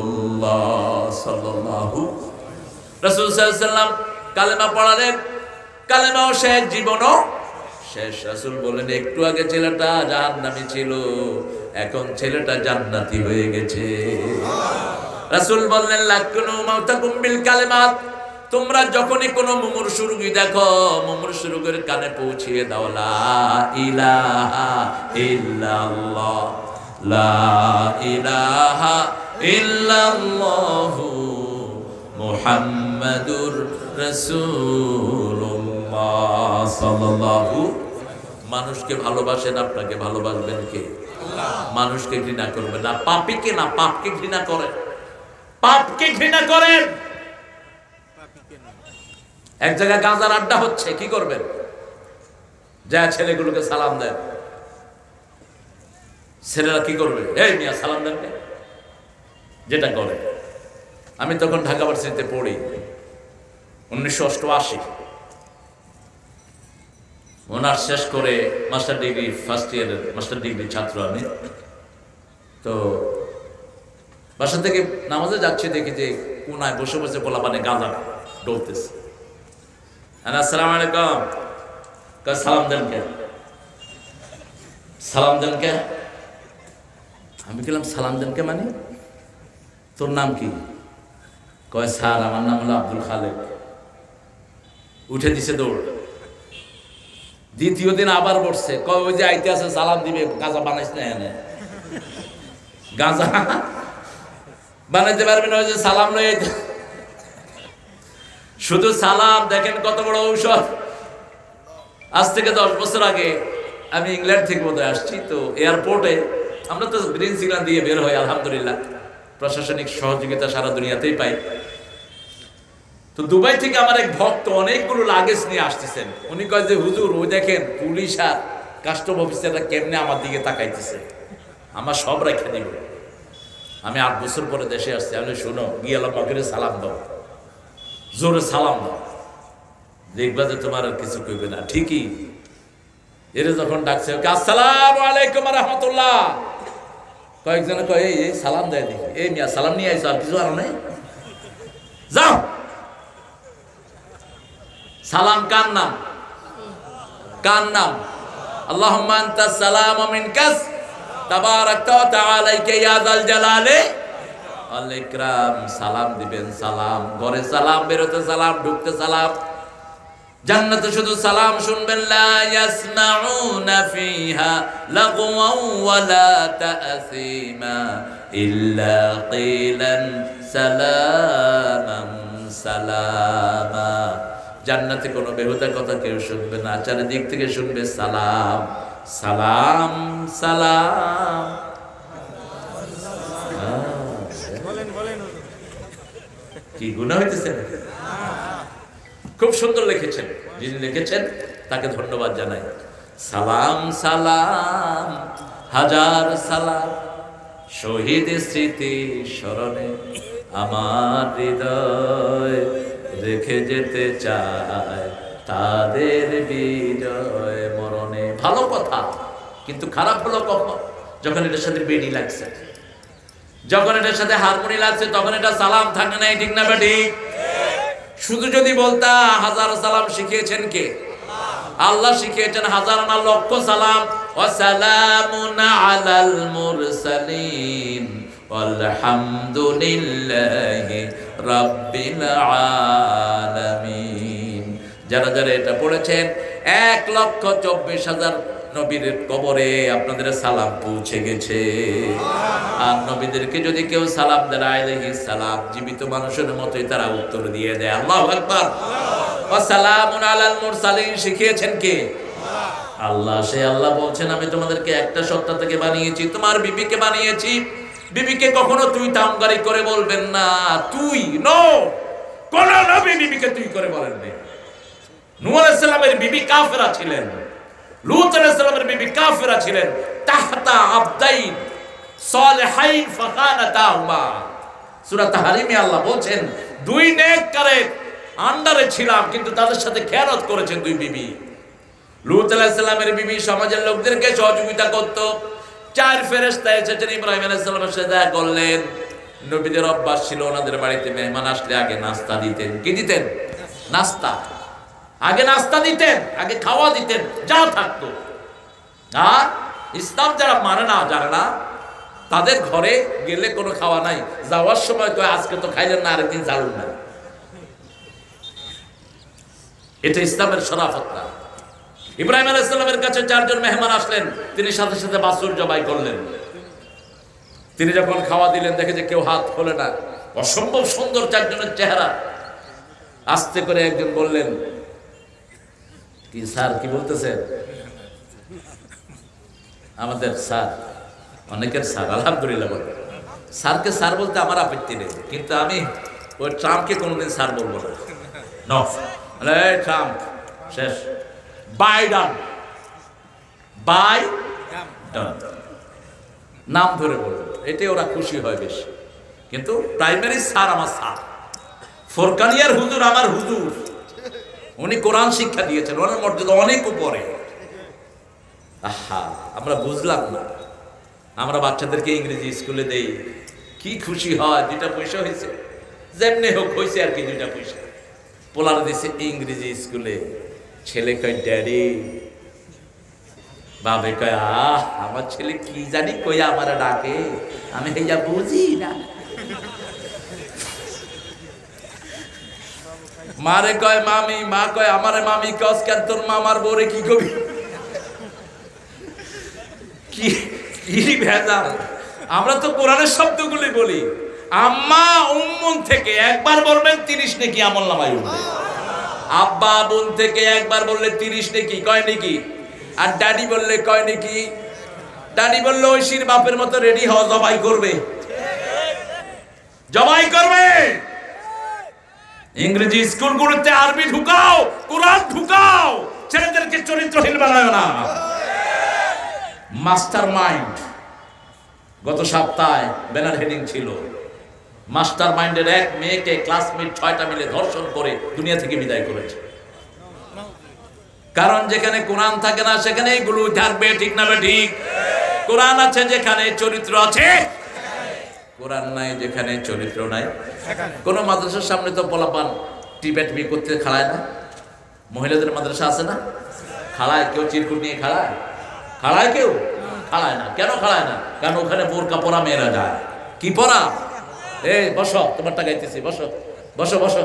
সাল্লাল্লাহু। রাসূল সাল্লাল্লাহু আলাইহি সাল্লাম কালেমা পড়ালেন, কালেমাও শেষ, জীবনও শেষ। রাসূল বলেন, একটু আগে ছেলেটা জাহান্নামী ছিল, এখন ছেলেটা জান্নাতি হয়ে গেছে। রাসূল বললেন, লাকুনু মাউতাকুম বিল কালিমাত, তোমরা যখনই কোনো মুমূর্ষু রোগী দেখো, মুমূর্ষু রোগীর কানে পৌঁছিয়ে দাও, লা ইলাহা ইল্লাল্লাহ, লা ইলাহা ইল্লাল্লাহু মুহাম্মাদুর রাসূলুল্লাহ সাল্লাল্লাহু। মানুষকে ভালোবাসেন, আপনাকে ভালোবাসবেন কে? মানুষকে ঘৃণা করবেন না, পাপীকে না, পাপকে ঘৃণা করেন, পাপকে ঘৃণা করেন। এক জায়গায় গাঁজার আড্ডা হচ্ছে, কি করবেন? যা ছেলেগুলোকে সালাম দেন। ছেলেরা কি করবে? এই মিয়া সালাম দেন, যেটা করে। আমি তখন ঢাকা ভার্সিটিতে পড়ি, 1988। অনার্স শেষ করে মাস্টার ডিগ্রি, ফার্স্ট ইয়ারের মাস্টার ডিগ্রি ছাত্র আমি। তো বাসা থেকে নামাজে যাচ্ছি, দেখি যে কোনায় বসে বসে পোলাপানে গাঁজা ডলতেছে। আসসালামু আলাইকুম, সালাম দেন কে? সালাম দেন কে? আমি বললাম, সালাম দেন কে মানে? তোর নাম কি? কয়, স্যার আমার নাম হলো আব্দুল খালেক। উঠে দিছে দৌড়। দ্বিতীয় দিন আবার বসছে, কয় ওই যে আইতে আছে সালাম দিবে, গাঁজা বানাইস না এনে? গাঁজা বানাইতে পারবে না, ওই যে সালাম লয়ে। শুধু সালাম, দেখেন কত বড় ঔষধ। আজ থেকে 10 বছর আগে আমি ইংল্যান্ড থেকে বোধহয় আসছি। তো এয়ারপোর্টে আমরা তো গ্রিন সিগন্যাল দিয়ে বের হই, আলহামদুলিল্লাহ প্রশাসনিক সহযোগিতা সারা দুনিয়াতেই পাই। তো দুবাই থেকে আমার এক ভক্ত অনেকগুলো লাগেজ নিয়ে আসতেছেন। উনি কয় যে, হুজুর ওই দেখেন পুলিশ আর কাস্টম অফিসাররা কেমনে আমার দিকে তাকাইতেছে, আমার সব রেখে দিব। আমি 8 বছর পরে দেশে আসছি। আমি শোনো, গিয়ে আল্লাহ করে সালাম দাও, জোরে সালাম দাও, দেখবা যে তোমার আর কিছু কইবে না। ঠিকই এরা যখন ডাকছে, আসসালামু আলাইকুম রাহমাতুল্লাহ, কয়েকজনে কয়, এই সালাম দেয় দেখি। এই মিয়া সালাম নিয়ে আইসো, আর কিছু আর নাই, যাও। সালাম কার নাম? কার নাম? আল্লাহুম্মা আনতাস সালাম ওয়া মিনকাস তাবারাকতা ওয়া তাআলাইকা ইয়া যাল জালালি ওয়াল ইকরাম। সালাম দিবেন, সালাম ঘরে সালাম, বেরোতে সালাম, ঢুকতে সালাম। জান্নাতে শুধু সালাম শুনবেন, লা ইয়াসমাউনা ফিহা লাগওয়ান ওয়ালা তাসীমা ইল্লা কিলান সালামান সালামা। জান্নাতে কোনো বেহুদা কথা কেউ শুনবে না, চারিদিক থেকে শুনবে সালাম সালাম সালাম। কি গুনাহ হইতেছে? খুব সুন্দর লিখেছেন, যিনি লিখেছেন তাকে ধন্যবাদ জানাই। সালাম সালাম হাজার সালাম, শহীদ স্মৃতি স্মরণে আমার হৃদয় রেখে যেতে চায় তাদের বিজয় মরণে। ভালো কথা, কিন্তু খারাপ হলো কখন? যখন এটার সাথে বেড়ি লাগছে, যখন এটার সাথে হারমোনি লাগছে, তখন এটা সালাম থাকে না। ঠিক না ঠিক? শুধু যদি বলতা হাজার সালাম শিখিয়েছেন কে? আল্লাহ শিখিয়েছেন হাজার না লক্ষ সালাম। ওয়া সালামুন আলাল মুরসালিন ওয়ালহামদুলিল্লাহি রাব্বিল আলামিন। যারা যারা এটা পড়েছেন 1,24,000 নবীর কবরে আপনাদের সালাম পৌঁছে গেছে। আর নবীদেরকে যদি কেউ সালাম দেয় আলাইহিস সালাম, জীবিত মানুষের মতোই তারা উত্তর দিয়ে দেয়। আল্লাহু আকবার। ওয়া সালামুন আলাল মুরসালিন শিখিয়েছেন কে? আল্লাহ। সে আল্লাহ বলছেন আমি তোমাদেরকে একটা সত্তা থেকে বানিয়েছি, তোমার বিবিকে বানিয়েছি। বিবিকে কখনো তুই তামগারি করে বলবেন না। তুই নো, কোন নবী বিবিকে তুই করে বলেন না। নূহ আলাইহিস সালামের বিবি কাফেরা ছিলেন, লূত আলাইহিস সালামের বিবি কাফেরা ছিলেন। তাহতা আবদাইন সালিহাইন ফাখানাতাহুমা। সূরা তাহরিমে আল্লাহ বলছেন দুই নেককারের আন্ডারে ছিলাম, কিন্তু তাদের সাথে খেয়ানত করেছেন দুই বিবি। লূত আলাইহিস সালামের বিবি সমাজের লোকদেরকে সহযোগিতা করত। 4 ফেরেশতা এসেছেন ইব্রাহিম আলাইহিস সালামের সাথে দেখা করলেন। নবীদের অভ্যাস ছিল ওনাদের বাড়িতে মেহমান আসলে আগে নাস্তা দিতেন। কি দিতেন? নাস্তা। আগে নাস্তা দিতেন, আগে খাওয়া দিতেন, যা থাকতো। আর ইসলাম যারা মানে না, জানে না, তাদের ঘরে গেলে কোনো খাওয়া নাই। যাওয়ার সময় তো আজকে তো খাইলেন না, আরেকদিন জানুন না। এটা ইসলামের শরাফত না। ইব্রাহিম আলাইহিস সালামের কাছে 4 জন মেহমান আসলেন, তিনি সাথে সাথে বাছুর জবাই করলেন। তিনি যখন খাওয়া দিলেন দেখে যে কেউ হাত খোলে না, অসম্ভব সুন্দর 4 জনের চেহারা। আস্তে করে একজন বললেন, কি স্যার কি বলতেছেন? আমাদের স্যার, অনেকের স্যার, আলহামদুলিল্লাহ বলে। স্যারকে স্যার বলতে আমার আপত্তি নেই, কিন্তু আমি ওই ট্রাম্পকে কোনোদিন স্যার বলবো না। নো, ট্রাম্প শেষ, বাইডন, বাইডন নাম ধরে বলবো, এতে ওরা খুশি হয় বেশি। কিন্তু প্রাইমারি স্যার আমার স্যার, ফোরকানিয়ার হুজুর আমার হুজুর। উনি কোরআন শিক্ষা দিয়েছেন, ওনার মর্যাদা অনেক উপরে। আহা, আমরা বুঝলাম না। আমরা বাচ্চাদেরকে ইংরেজি স্কুলে দেই, কি খুশি হয়, 2টা পয়সা হয়েছে, যেমনি হোক হয়েছে আর কি, 2টা পয়সা। পোলার দিছে ইংরেজি স্কুলে, ছেলে কয় ড্যাডি, বাবে কয় আহ, আমার ছেলে কি জানি কই আমার ডাকে, আমি হইয়া বুঝি না। মারে কয় মামি, মা কয় আমারে মামি, কস কেন তোর মামার বউরে কি কবি? কি ভেজাল! আমরা তো কোরআনের শব্দগুলি বলি। আম্মা উম্মুন থেকে একবার বলবেন 30 নেকি আমল নামায় উঠবে। আব্বা বোন থেকে একবার বললে 30 নেকি, কয় নেকি। আর ড্যাডি বললে কয় নেকি। ড্যাডি বললে ঐশীর বাপের মতো রেডি হওয়া, জবাই করবে, জবাই করবে। ইংরেজি স্কুলগুলোতে আরবি ঢুকাও, কোরআন ঢুকাও, ছেলেদেরকে চরিত্রহীন বানায় না। মাস্টার মাইন্ড, গত সপ্তাহে ব্যানার হেডিং ছিল, মাস্টার মাইন্ডের এক মেয়েকে ক্লাসমেট 6টা মিলে ধর্ষণ করে দুনিয়া থেকে বিদায় করেছে। কারণ যেখানে কোরআন থাকে না সেখানে এগুলো থাকবে। ঠিক না ঠিক? কোরআন আছে যেখানে চরিত্র আছে, কোরআন নাই যেখানে চরিত্র নাই। কোন মাদ্রাসার সামনে তো পোলাপান টিপেটপি করতে খাড়ায় না। মহিলাদের মাদ্রাসা আছে না, খাড়ায় কেউ চিরকুট নিয়ে খাড়ায়, খাড়ায় কেউ খাড়ায় না। কেন খাড়ায় না? কারণ ওখানে বোরকা পরা মেয়েরা যায়। কি পরা? এই বসো, তোমারটা গাইতেছি, বসো বসো বসো,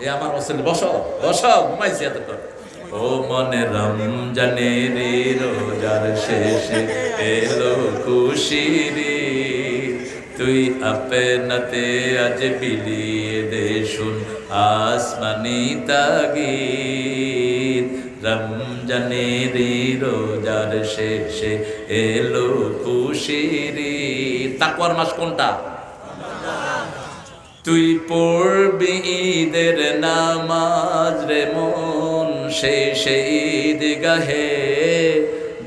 এ আমার মুসলিম, বসো বসো, ঘুমাইছি এতক্ষণ। ও মনে রমজানের রোজার শেষে এলো খুশির, তুই আপনাতে আজ বিলিয়ে দে শুন আসমানি তাগিদ। রমজানের রোজার শেষে এলো খুশির। তাকওয়ার মাস কোনটা? তুই পড়বি ঈদের নামাজ রে মন, সেই ঈদ গাহে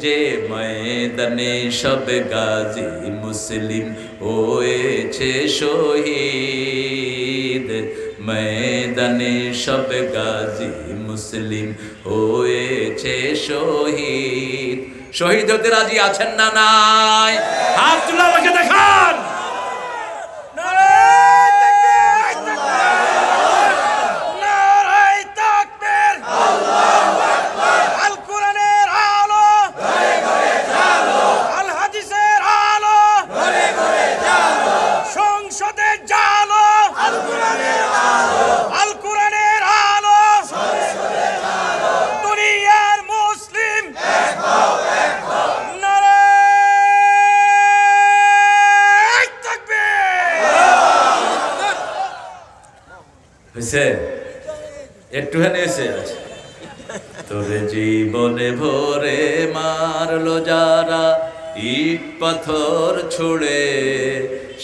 যে ময়দানে সব গাজী মুসলিম হয়েছে শহীদ। ময়দানে সব গাজী মুসলিম হয়েছে শহীদ। শহীদ হতে রাজি আছেন না নাই? হাত তুলে আমাকে দেখান। একটুখানি এসে আছে। তোরে জীবনে ভরে মারলো যারা ইট পাথর ছুড়ে,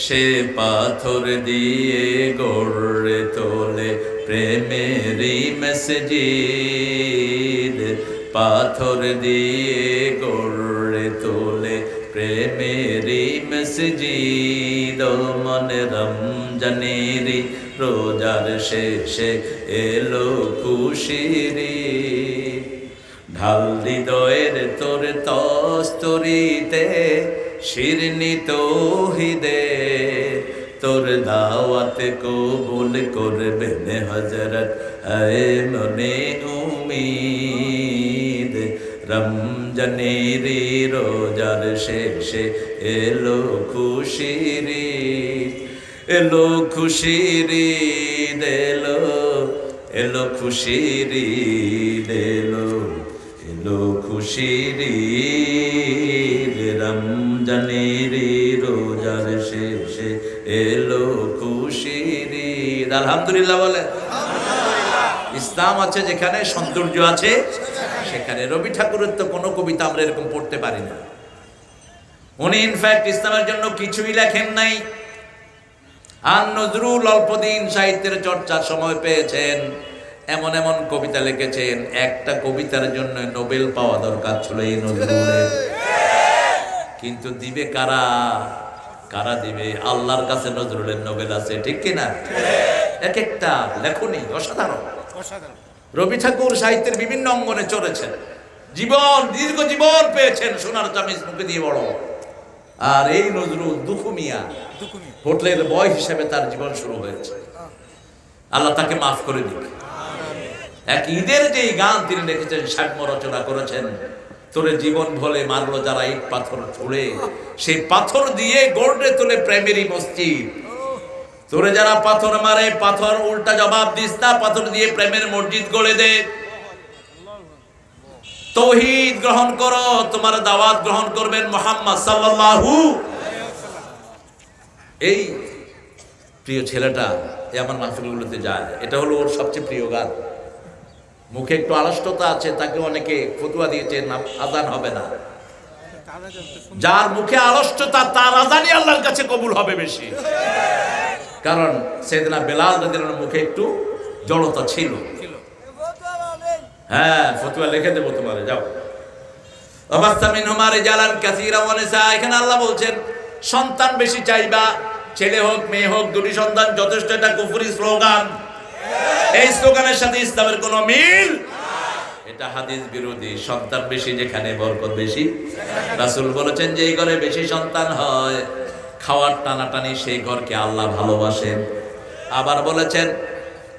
সে পাথর দিয়ে গড়ে তোলে প্রেমেরই মসজিদ। পাথর দিয়ে গড়ে তোলে প্রেমেরই মসজিদ। ও মনে রমজানের রোজার শেষে এলো খুশির, ঢাল হৃদয়ের তোর তস্তরিতে শিরনি তৌহিদে। তোর দাওয়াত কবুল করবেন হযরত আয়ে মনে উম্মীদ। রমজানের রোজার শেষে এলো খুশির, এলো খুশির এলো, এলো খুশির এলো, এলো খুশির। রমজানের রোজার শেষে এলো খুশির। আলহামদুলিল্লাহ বলে। ইসলাম আছে যেখানে, সৌন্দর্য আছে সেখানে। রবি ঠাকুরের তো কোনো কবিতা আমরা এরকম পড়তে পারি না। উনি ইনফ্যাক্ট ইসলামের জন্য কিছুই লেখেন নাই। আর নজরুল অল্প দিন সাহিত্যের চর্চার সময় পেয়েছেন, এমন এমন কবিতা লিখেছেন, একটা কবিতার জন্য নোবেল পাওয়া দরকার ছিল এই নজরুলের। কিন্তু দিবে কারা? কারা দিবে? আল্লাহর কাছে নজরুলের নোবেল আছে, ঠিক কিনা? এক একটা লেখনী অসাধারণ। রবি ঠাকুর সাহিত্যের বিভিন্ন অঙ্গনে চলেছেন, জীবন দীর্ঘ জীবন পেয়েছেন, সোনার চামিচ মুখে দিয়ে বড়। আর এই নজরুল দুখুমিয়া, হোটেলের বয় হিসেবে তার জীবন শুরু হয়েছে। আল্লাহ তাকে মাফ করে দিক। এক ঈদের যে গান তিনি লিখেছেন, সাম্য রচনা করেছেন, তোরে জীবন ভোলে মারলো যারা ইট পাথর ছুড়ে, সেই পাথর দিয়ে গড়ে তোলে প্রেমেরই মসজিদ। তোরে যারা পাথর মারে, পাথর উল্টা জবাব দিস না, পাথর দিয়ে প্রেমের মসজিদ গড়ে দে। তৌহিদ গ্রহণ করো, তোমার দাওয়াত গ্রহণ করবেন মুহাম্মদ সাল্লাল্লাহু। এই প্রিয় ছেলেটা আমার মাহফিলগুলোতে যায়, এটা হলো ওর সবচেয়ে প্রিয় গান। মুখে একটু আলস্যতা আছে, তাকে অনেকে ফতুয়া দিয়েছে আজান হবে না। যার মুখে আলস্যতা তার আজানই আল্লাহর কাছে কবুল হবে বেশি। কারণ সাইয়েদনা বেলাল রাদিয়াল্লাহু আনহু মুখে একটু জড়তা ছিল। হ্যাঁ, ফতুয়া লিখে দেবো তোমারে, যাও। অবাস্তা মিনহুমা রিজালান কাসীরা ওয়া নিসা। এখানে আল্লাহ বলছেন সন্তান বেশি চাইবা, ছেলে হোক মেয়ে হোক, দুটি সন্তান যথেষ্ট। এটা কুফরি স্লোগান। এই স্লোগানের সাথে ইসলামের কোনো মিল, এটা হাদিস বিরোধী। সন্তান বেশি যেখানে বরকত বেশি। রাসূল বলেছেন যে এই ঘরে বেশি সন্তান হয়, খাওয়ার টানাটানি, সেই ঘরকে আল্লাহ ভালোবাসেন। আবার বলেছেন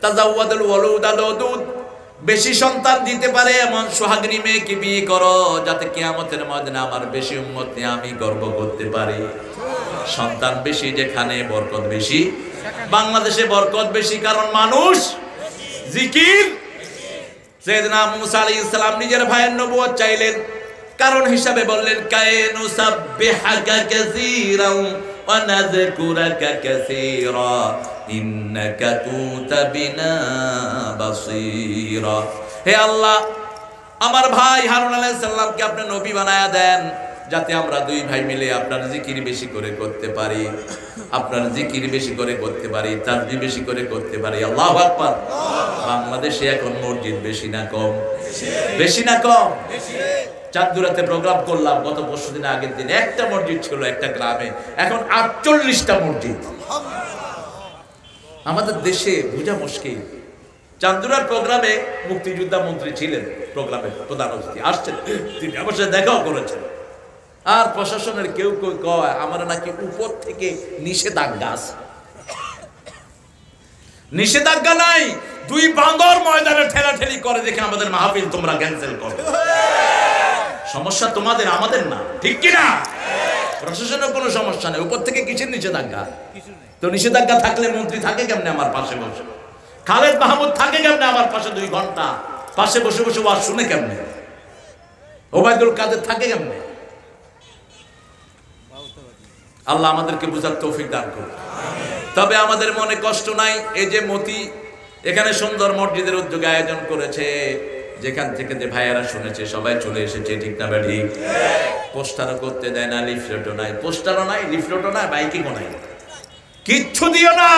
তাজাওয়াদুল ওয়ালুদাল ওদুদ, বেশি সন্তান দিতে পারে এমন সোহাগিনী মেয়েকে বিয়ে করো, যাতে কিয়ামতের ময়দানে আমার বেশি উম্মত নিয়ে আমি গর্ব করতে পারি। সন্তান বেশি যেখানে বরকত বেশি। বাংলাদেশে বরকত বেশি কারণ মানুষ জিকির। সাইয়েদনা মুসা আলাইহিস সালাম নিজের ভাইয়ের নবুয়ত চাইলেন, কারণ হিসাবে বললেন কায়নু সাব্বিহাকা কাসীরাও ওয়া নাযকুরাকা কাসীরা ইন্নাকা কুনতা বিনা বাসীরা। হে আল্লাহ, আমার ভাই হারুন আলাইহিস সালামকে আপনি নবী বানায়া দেন, যাতে আমরা দুই ভাই মিলে আপনার জিকির বেশি করে করতে পারি, আপনার জিকির বেশি করে করতে পারি, তাসবিহ বেশি করে করতে পারি। আল্লাহু আকবার। বাংলাদেশে এখন মসজিদ বেশি না কম? বেশি না কম? চাঁদুরাতে প্রোগ্রাম করলাম গত পরশুদিন, আগের দিন একটা মসজিদ ছিল একটা গ্রামে, এখন 48টা মসজিদ। আমাদের দেশে বোঝা মুশকিল। চাঁদুরার প্রোগ্রামে মুক্তিযোদ্ধা মন্ত্রী ছিলেন, প্রোগ্রামের প্রধান অতিথি আসছেন, তিনি আমার সাথে দেখাও করেছেন। আর প্রশাসনের কেউ কেউ কয় আমার নাকি উপর থেকে নিষেধাজ্ঞা আছে। নিষেধাজ্ঞা নাই, দুই বান্দর ময়দানে ঠেলাঠেলি করে দেখে আমাদের মাহফিল তোমরা ক্যান্সেল করো। সমস্যা তোমাদের, আমাদের না, ঠিক কি না? প্রশাসনের কোনো সমস্যা নেই, উপর থেকে কিসের নিষেধাজ্ঞা? তো নিষেধাজ্ঞা থাকলে মন্ত্রী থাকে কেমনে আমার পাশে বসে? খালেদ মাহমুদ থাকে কেমনে আমার পাশে 2 ঘন্টা পাশে বসে বসে ওয়াজ শুনে কেমনে? ওবায়দুল কাদের থাকে কেমনে? আল্লাহ আমাদেরকে বুঝার তৌফিক দান করুন। তবে আমাদের মনে কষ্ট নাই, এই যে মতি এখানে সুন্দর মসজিদের উদ্যোগে আয়োজন করেছে, যেখান থেকে যে ভাইয়েরা শুনেছে সবাই চলে এসেছে, ঠিক না ভাই? ঠিক। পোস্টারও করতে দেয় না, লিফলেটও নাই, পোস্টারও নাই, লিফলেটও নাই, বাইকিংও নাই, কিচ্ছু দিও না,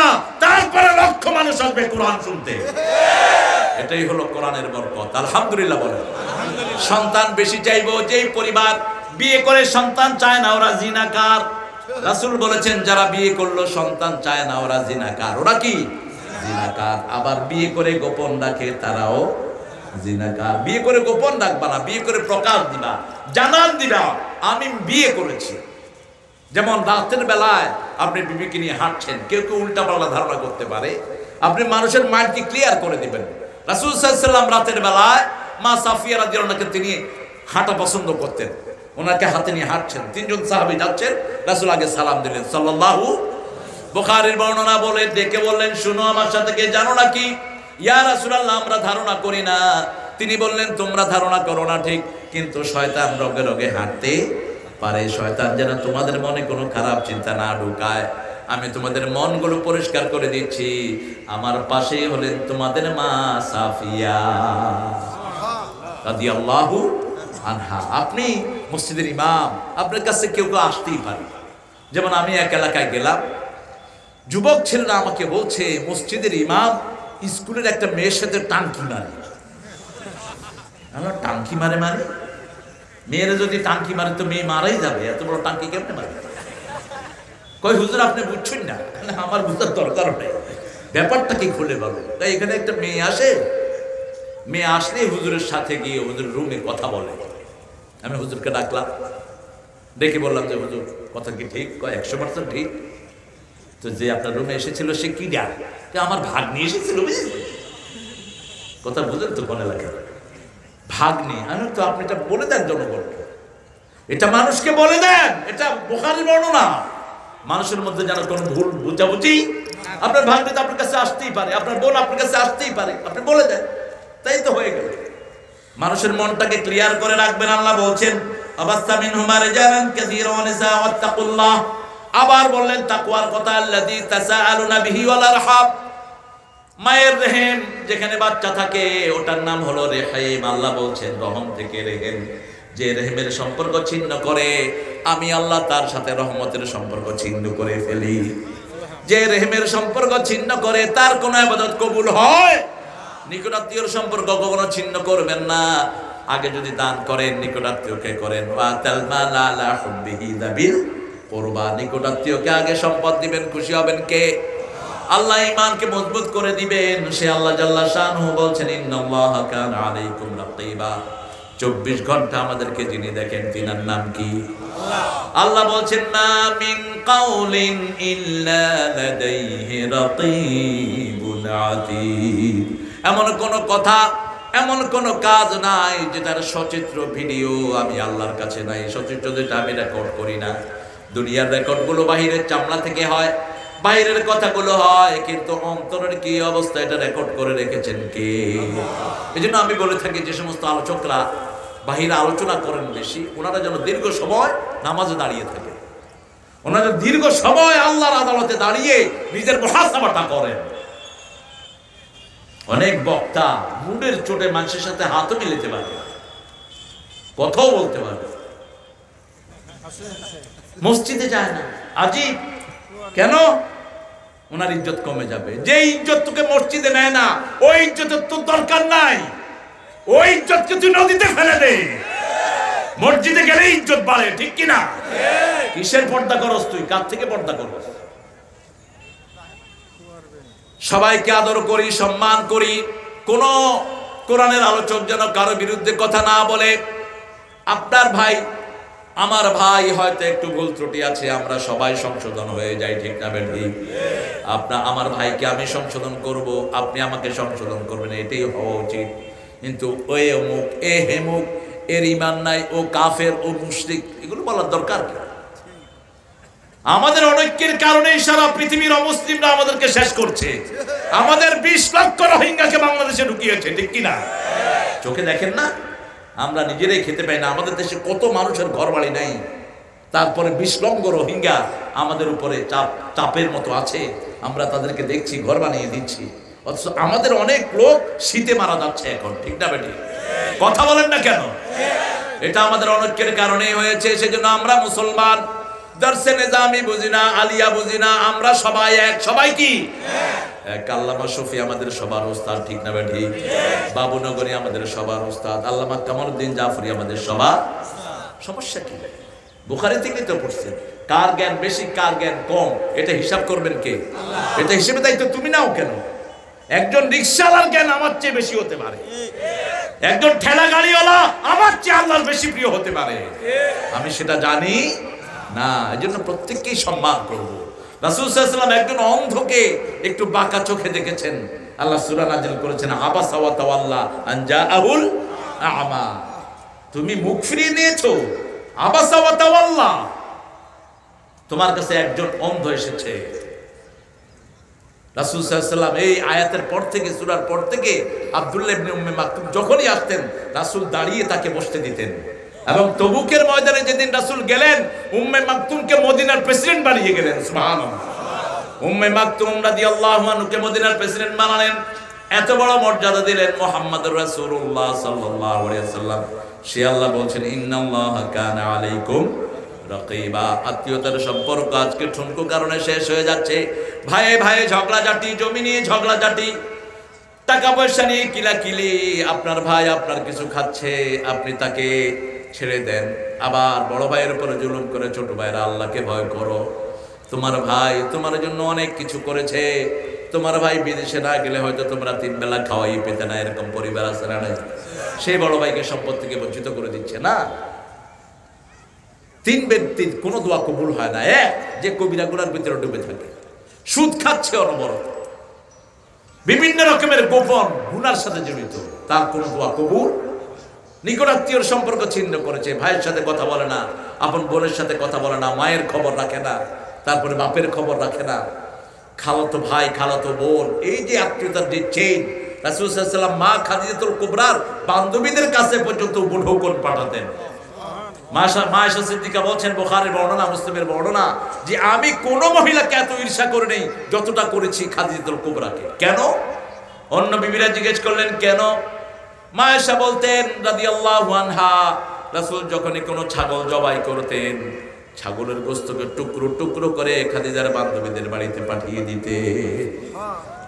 তারপরে লক্ষ মানুষ আসবে কোরআন শুনতে। এটাই হলো কোরআনের বরকত। আলহামদুলিল্লাহ বলেন। সন্তান বেশি চাইবো, যেই পরিবার বিয়ে করে সন্তান চায় না ওরা জিনাকার। রাসূল বলেছেন যারা বিয়ে করলো সন্তান চায় না ওরা জিনাকার। ওরা কি? জিনাকার। আবার বিয়ে করে গোপন রাখে তারাও জিনাকার। বিয়ে করে গোপন রাখবা না, বিয়ে করে প্রকাশ দিবা, জানান দিবা আমি বিয়ে করেছি। যেমন রাতের বেলায় আপনি বিবিকে নিয়ে হাঁটছেন, কেউ কেউ উল্টা পাল্টা ধারণা করতে পারে, আপনি মানুষের মাইন্ডকে ক্লিয়ার করে দিবেন। রাসূল সাল্লাল্লাহু আলাইহি ওয়াসাল্লাম রাতের বেলায় মা সাফিয়া রাদিয়াল্লাহু আনহাকে তিনি হাঁটা পছন্দ করতেন, ওনাকে হাতে নিয়ে হাঁটছেন, 3 জন সাহাবী যাচ্ছেন, রাসূল আগে সালাম দিলেন সাল্লাল্লাহু। বুখারীর বর্ণনা বলে ডেকে বললেন শুনো আমার সাথে কে জানো নাকি? ইয়া রাসূলুল্লাহ আমরা ধারণা করি না। তিনি বললেন তোমরা ধারণা করো না ঠিক, কিন্তু শয়তান রগে রগে হাঁটতে পারে, শয়তান যেন তোমাদের মনে কোনো খারাপ চিন্তা না ঢুকায়। আমি তোমাদের মনগুলো পরিষ্কার করে দিচ্ছি। আমার পাশেই হলেন তোমাদের মা সাফিয়া রাদিয়াল্লাহু আনহা। আপনি মসজিদের ইমাম, আপনার কাছে কেউ কেউ আসতেই পারে। যেমন আমি এক এলাকায় গেলাম, যুবক ছেলেরা আমাকে বলছে মসজিদের ইমাম স্কুলের একটা মেয়ের সাথে টাঙ্কি মারে। আমার টাঙ্কি মারে মানে? মেয়েরা যদি টাঙ্কি মারে তো মেয়ে মারাই যাবে, এত বড় টাঙ্কি কেমনে মারে? কই হুজুর আপনি বুঝছেন না? আমার বুঝার দরকার নেই, ব্যাপারটা কি খুলে বলো। তাই এখানে একটা মেয়ে আসে, মেয়ে আসলে হুজুরের সাথে গিয়ে হুজুরের রুমে কথা বলে। আমি হুজুরকে ডাকলাম, ডেকে বললাম যে হুজুর কথা কি ঠিক? 100% ঠিক। তো যে আপনার রুমে এসেছিল সে কি ডাক? আমার ভাগ্নি এসেছিল, কথা বুঝেন তো কোন এলাকায় ভাগ্নি। আমি তো আপনি এটা বলে দেন জনগণকে, এটা মানুষকে বলে দেন, এটা বুখারীর বর্ণনা। মানুষের মধ্যে যেন কোনো ভুল বুঝাবুঝি, আপনার ভাগ্নি তো আপনার কাছে আসতেই পারে, আপনার বোন আপনার কাছে আসতেই পারে, আপনি বলে দেন, তাই তো হয়ে গেল। মানুষের মনটাকে ক্লিয়ার করে রাখবেন। আল্লাহ বলছেন আবাস্তা মিনহুমা রিজালান কাসীরান ওয়া নিসা ওয়াত্তাকুল্লাহ। আবার বললেন তাকওয়ার কথা, আল্লাযী তাসাআলুনা বিহি ওয়াল আরহাম। মায়ের রেহেম যেখানে বাচ্চা থাকে ওটার নাম হলো রেহেম। আল্লাহ বলছেন রহম থেকে রেহেম, যে রেহেমের সম্পর্ক ছিন্ন করে আমি আল্লাহ তার সাথে রহমতের সম্পর্ক ছিন্ন করে ফেলি। যে রেহেমের সম্পর্ক ছিন্ন করে তার কোনো ইবাদত কবুল হয়? নিকটাত্মীয়র সম্পর্ক কখনো ছিন্ন করবেন না। আগে যদি দান করেন নিকটাত্মীয়কে করেন, ওয়াতাল মাল আলা হুব্বিহি যাবিল কুরবা। নিকটাত্মীয়কে আগে সম্পদ দিবেন, খুশি হবেন কে? আল্লাহ ঈমানকে মজবুত করে দিবেন। সে আল্লাহ জাল্লা শানহু বলছেন ইন্নাল্লাহা কানা আলাইকুম রাকিবা। 24 ঘন্টা আমাদেরকে যিনি দেখেন তিনার নাম কি? আল্লাহ বলছেন মা মিন কাউলিন ইল্লা লাদাইহি রাকিবুন আতীদ। এমন কোন কথা, এমন কোন কাজ নাই যেটার সচিত্র ভিডিও আমি আল্লাহর কাছে নাই। সচিত্র যেটা আমি রেকর্ড করি না, দুনিয়ার রেকর্ডগুলো বাহিরের চামড়া থেকে হয়, বাইরের কথাগুলো হয়, কিন্তু অন্তরের কি অবস্থা এটা রেকর্ড করে রেখেছেন কে? এই জন্য আমি বলে থাকি, যে সমস্ত আলোচকরা বাহিরে আলোচনা করেন বেশি, ওনারা যেন দীর্ঘ সময় নামাজে দাঁড়িয়ে থাকে, ওনারা দীর্ঘ সময় আল্লাহর আদালতে দাঁড়িয়ে নিজের মুহাসাবাটা করেন। অনেক বক্তা মুডের চোটে মানুষের সাথে হাতও মিলাতে পারে, কথাও বলতে পারে, মসজিদে যায় না। আজিব, কেন? ওনার ইজ্জত কমে যাবে। যে ইজ্জত তোকে মসজিদে নেয় না, ওই ইজ্জতের তোর দরকার নাই। ওই ইজ্জতকে তুই নদীতে ফেলে দে, মসজিদে গেলে ইজ্জত বাড়ে, ঠিক কিনা? কিসের পর্দা করস তুই? কার থেকে পর্দা করস? সবাইকে আদর করি, সম্মান করি। কোন কোরআনের আলোচক যেন কারো বিরুদ্ধে কথা না বলে। আপনার ভাই, আমার ভাই হয়তো একটু ভুল ত্রুটি আছে, আমরা সবাই সংশোধন হয়ে যাই, ঠিক না ঠিক? আমার ভাইকে আমি সংশোধন করব, আপনি আমাকে সংশোধন করবেন, এটাই হওয়া উচিত। কিন্তু ওই অমুক, এ হেমুক, এর ঈমান নাই, ও কাফের, ও মুশরিক, এগুলো বলার দরকার কি? আমাদের অনৈক্যের কারণেই সারা পৃথিবীর অমুসলিমরা আমাদেরকে শেষ করছে। আমাদের 20 লক্ষ রোহিঙ্গাকে বাংলাদেশে ঢুকিয়েছে, ঠিক কিনা? চোখে দেখেন না? আমরা নিজেরাই খেতে পাই না। আমাদের দেশে কত মানুষের ঘর বাড়ি নাই, তারপরে 20 লক্ষ রোহিঙ্গা আমাদের উপরে চাপের মতো আছে। আমরা তাদেরকে দেখছি, ঘর বানিয়ে দিচ্ছি, অথচ আমাদের অনেক লোক শীতে মারা যাচ্ছে এখন, ঠিক না বেটি? কথা বলেন না কেন? এটা আমাদের অনৈক্যের কারণেই হয়েছে। সেজন্য আমরা মুসলমান, দর্শে নিজামি বুঝি না, আলিয়া বুঝি না, আমরা সবাই এক। সবাই কি এক? আল্লামা শফি আমাদের সবার উস্তাদ, ঠিক না বেটি? বাবুনগরী আমাদের সবার উস্তাদ, আল্লামা কামালউদ্দিন জাফরি আমাদের সবার। সমস্যা কি? বুখারী থেকে তো পড়ছেন। কার জ্ঞান বেশি, কার জ্ঞান কম, এটা হিসাব করবেন কে? এটা হিসেবে দায়িত্ব তুমি নাও কেন? একজন রিকশাওয়ালার জ্ঞান আমার চেয়ে বেশি হতে পারে, একজন ঠেলা গাড়িওয়ালা আমার চেয়ে আল্লাহর বেশি প্রিয় হতে পারে। আমি সেটা জানি না, এজন্য প্রত্যেককেই সম্মান করব। রাসূল সাল্লাল্লাহু আলাইহি ওয়াসাল্লাম একজন অন্ধকে একটু বাঁকা চোখে দেখেছেন, আল্লাহ সূরা নাযিল করেছেন, আবাসা ওয়া তাওয়াল্লা আন জাআহুল আ'মা। তুমি মুখ ফিরিয়ে নিয়েছো, আবাসা ওয়া তাওয়াল্লা, তোমার কাছে একজন অন্ধ এসেছে। রাসূল সাল্লাল্লাহু আলাইহি ওয়াসাল্লাম এই আয়াতের পর থেকে, সূরার পর থেকে আব্দুল্লাহ ইবনে উম্মে মাকতুম যখনই আসতেন, রাসূল দাঁড়িয়ে তাকে বসতে দিতেন। এবং তবুকের ময়দানে যেদিন রাসূল গেলেন, উম্মে মাকতুমকে মদিনার প্রেসিডেন্ট বানিয়ে গেলেন। সুবহানাল্লাহ। উম্মে মাকতুম রাদিয়াল্লাহু আনহুকে মদিনার প্রেসিডেন্ট বানালেন, এত বড় মর্যাদা দিলেন। মুহাম্মদুর রাসূলুল্লাহ সাল্লাল্লাহু আলাইহি ওয়াসাল্লাম, সে আল্লাহ বলছেন, ইন্নাল্লাহা কানা আলাইকুম রাকিবা। আত্মীয়তার সম্পর্ক আজকে ঠুনকো কারণে শেষ হয়ে যাচ্ছে। ভাইয়ে ভাইয়ে ঝগড়াঝাটি, জমি নিয়ে ঝগড়াঝাটি, টাকা পয়সা নিয়ে কিলাকিলি। আপনার ভাই আপনার কিছু খাচ্ছে, আপনি তাকে ছেড়ে দেন। আবার বড় ভাইয়ের উপরে জুলুম করে ছোট ভাইরা, আল্লাহকে ভয় করো। তোমার ভাই তোমার জন্য অনেক কিছু করেছে, তোমার ভাই বিদেশে না গেলে হয়তো তোমরা 3 বেলা খাওয়াই পেতে না, এরকম পরিবার আছে না? সেই বড় ভাইকে সম্পদ থেকে বঞ্চিত করে দিচ্ছে না। 3 ব্যক্তির কোনো দোয়া কবুল হয় না, এক যে কবিরা গুনার ভিতরে ডুবে থাকে, সুদ খাচ্ছে অনবরত, বিভিন্ন রকমের গোপন গুনার সাথে জড়িত, তার কোনো দোয়া কবুল। নিকটাত্মীয়র সম্পর্ক ছিন্ন করেছে, ভাইয়ের সাথে কথা বলে না, আপন বোনের সাথে কথা বলে না, মায়ের খবর রাখে না, তারপরে বাপের খবর রাখে না, খালাতো ভাই খালাতো বোন, এই যে আত্মীয়তার যে চেইন। রাসূল সাল্লাল্লাহু আলাইহি ওয়াসাল্লাম মা খাদিজাতুল কুবরার বান্ধবীদের কাছে পর্যন্ত উপঢৌকন পাঠাতেন। মা আয়েশা সিদ্দিকা বলছেন, বুখারীর বর্ণনা, মুসলিমের বর্ণনা, যে আমি কোন মহিলাকে এত ঈর্ষা করে নেই যতটা করেছি খাদিজাতুল কুবরাকে। কেন? অন্য বিবিরা জিজ্ঞেস করলেন কেন? মা আয়েশা বলতেন রাদিয়াল্লাহু আনহা, রাসূল যখনই কোনো ছাগল জবাই করতেন, ছাগলের গোশতকে টুকরো টুকরো করে খাদিজার বান্ধবীদের বাড়িতে পাঠিয়ে দিতে।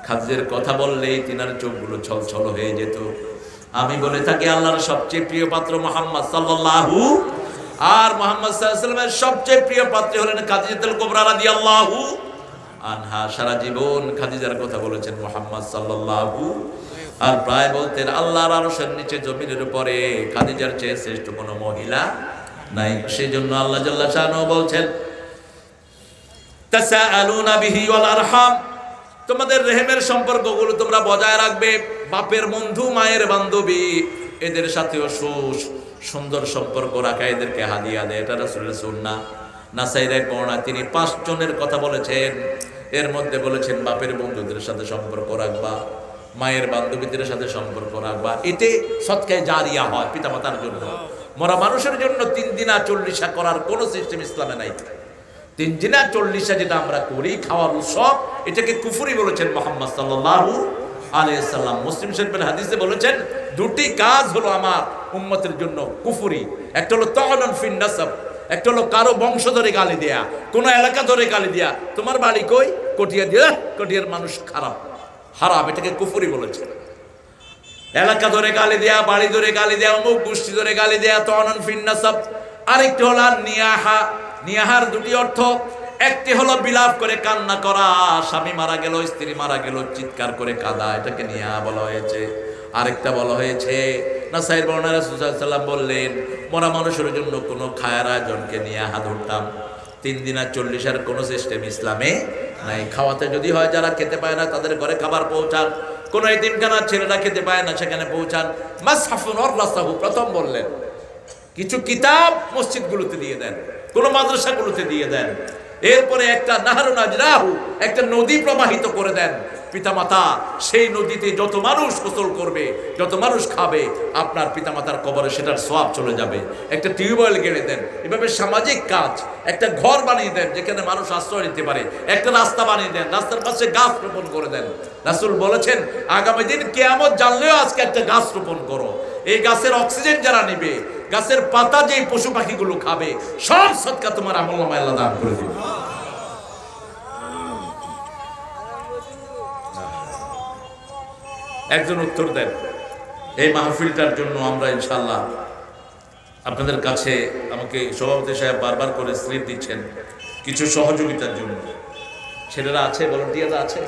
খাদিজার কথা বললেই তিনার চোখগুলো ছলছল হয়ে যেত। আমি বলে থাকি, আল্লাহর সবচেয়ে প্রিয় পাত্র মুহাম্মদ সাল্লাল্লাহু, আর মুহাম্মদ সাল্লাল্লাহু আলাইহি ওয়াসাল্লামের সবচেয়ে প্রিয় পাত্রী হলেন খাদিজাতুল কুবরা রাদিয়াল্লাহু আনহা। সারা জীবন খাদিজার কথা বলেছেন মুহাম্মদ সাল্লাল্লাহু, আর প্রায় বলতেন আল্লাহর আরশের নিচে জমিনের উপরে খাদিজার চেয়ে শ্রেষ্ঠ কোনো মহিলা নাই। সেজন্য আল্লাহ জাল্লা শাআনুহু বলছেন, তাসাআলুনা বিহি ওয়াল আরহাম, তোমাদের রেহেমের সম্পর্কগুলো তোমরা বজায় রাখবে। বাপের বন্ধু, মায়ের বান্ধবী, এদের সাথেও সুন্দর সম্পর্ক রাখা, এদেরকে হাদিয়া দেয়, এটা রাসূলের সুন্নাহ। নাসাইর এক বর্ণনা তিনি 5 জনের কথা বলেছেন। এর মধ্যে বলেছেন বাপের বন্ধুদের সাথে সম্পর্ক রাখবা, মায়ের বান্ধবীদের সাথে সম্পর্ক রাখবা, এতে সৎকায় জারিয়া হয় পিতামাতার জন্য। মরা মানুষের জন্য 3 দিনা 40 করার কোন সিস্টেম ইসলামে নাই। 3 দিনা 40 যেটা আমরা করি খাওয়ার উৎসব, এটাকে কুফরি বলেছেন মুহাম্মদ সাল্লাল্লাহু আলাইহি সাল্লাম। মুসলিম শরীফের হাদিসে বলেছেন 2টি কাজ হলো আমার উম্মতের জন্য কুফরি। একটা হলো তাআনুন ফিন নাসাব, একটা হলো কারো বংশ ধরে গালি দেয়া, কোন এলাকা ধরে গালি দেয়া, তোমার বাড়ি কই, কটিয়া দিয়া, কটিয়ার মানুষ খারাপ, হারাম, এটাকে কুফরি বলেছে। এলাকা ধরে গালি দেয়া, বাড়ি ধরে গালি দেয়া, অমুক গোষ্ঠী ধরে গালি দেয়া, তাআনুন ফিন নাসাব। আরেকটি হলো নিয়াহা। নিয়াহার 2টি অর্থ, একটি হলো বিলাপ করে কান্না করা, স্বামী মারা গেল, স্ত্রী মারা গেল, চিৎকার করে কাঁদা, এটাকে নিয়াহা বলা হয়েছে। আরেকটা বলা হয়েছে, নাসাইর বর্ণনা রাসূল সাল্লাল্লাহু আলাইহি ওয়াসাল্লাম বললেন, মরা মানুষের জন্য কোনো খায়ের আয়োজনকে নিয়াহা ধরতাম। 3 দিনা 40 কোনো সিস্টেম ইসলামে নাই। খাওয়াতে যদি হয়, যারা খেতে পায় না তাদের ঘরে খাবার পৌঁছান, কোনো এতিমখানার ছেলেরা খেতে পায় না সেখানে পৌঁছান। মাসহাফুন ওয়ারাসাহু, প্রথম বললেন কিছু কিতাব মসজিদগুলোতে দিয়ে দেন, কোন মাদ্রাসাগুলোতে দিয়ে দেন। এরপরে একটা নাহরুন আজরাহু, একটা নদী প্রবাহিত করে দেন। পিতামাতা সেই নদীতে যত মানুষ গোসল করবে, যত মানুষ খাবে, আপনার পিতামাতার কবরে সেটার সওয়াব চলে যাবে। একটা টিউবওয়েল গেড়ে দেন। এভাবে সামাজিক কাজ, একটা ঘর বানিয়ে দেন যেখানে মানুষ আশ্রয় নিতে পারে, একটা রাস্তা বানিয়ে দেন, রাস্তার পাশে গাছ রোপণ করে দেন। রাসূল বলেছেন, আগামী দিন কিয়ামত জানলেও আজকে একটা গাছ রোপণ করো। এই গাছের অক্সিজেন যারা নিবে, গাছের পাতা যে পশু পাখিগুলো খাবে, সব সদকা তোমার আমলনামায় আল্লাহ দান করে দিবে। একজন উত্তর দেন। এই মাহফিলটার জন্য আমরা ইনশাআল্লাহ আপনাদের কাছে, আমাকে সভাপতি সাহেব বারবার করে স্লিপ দিচ্ছেন কিছু সহযোগিতার জন্য। ছেলেরা আছে, ভলান্টিয়ার আছে?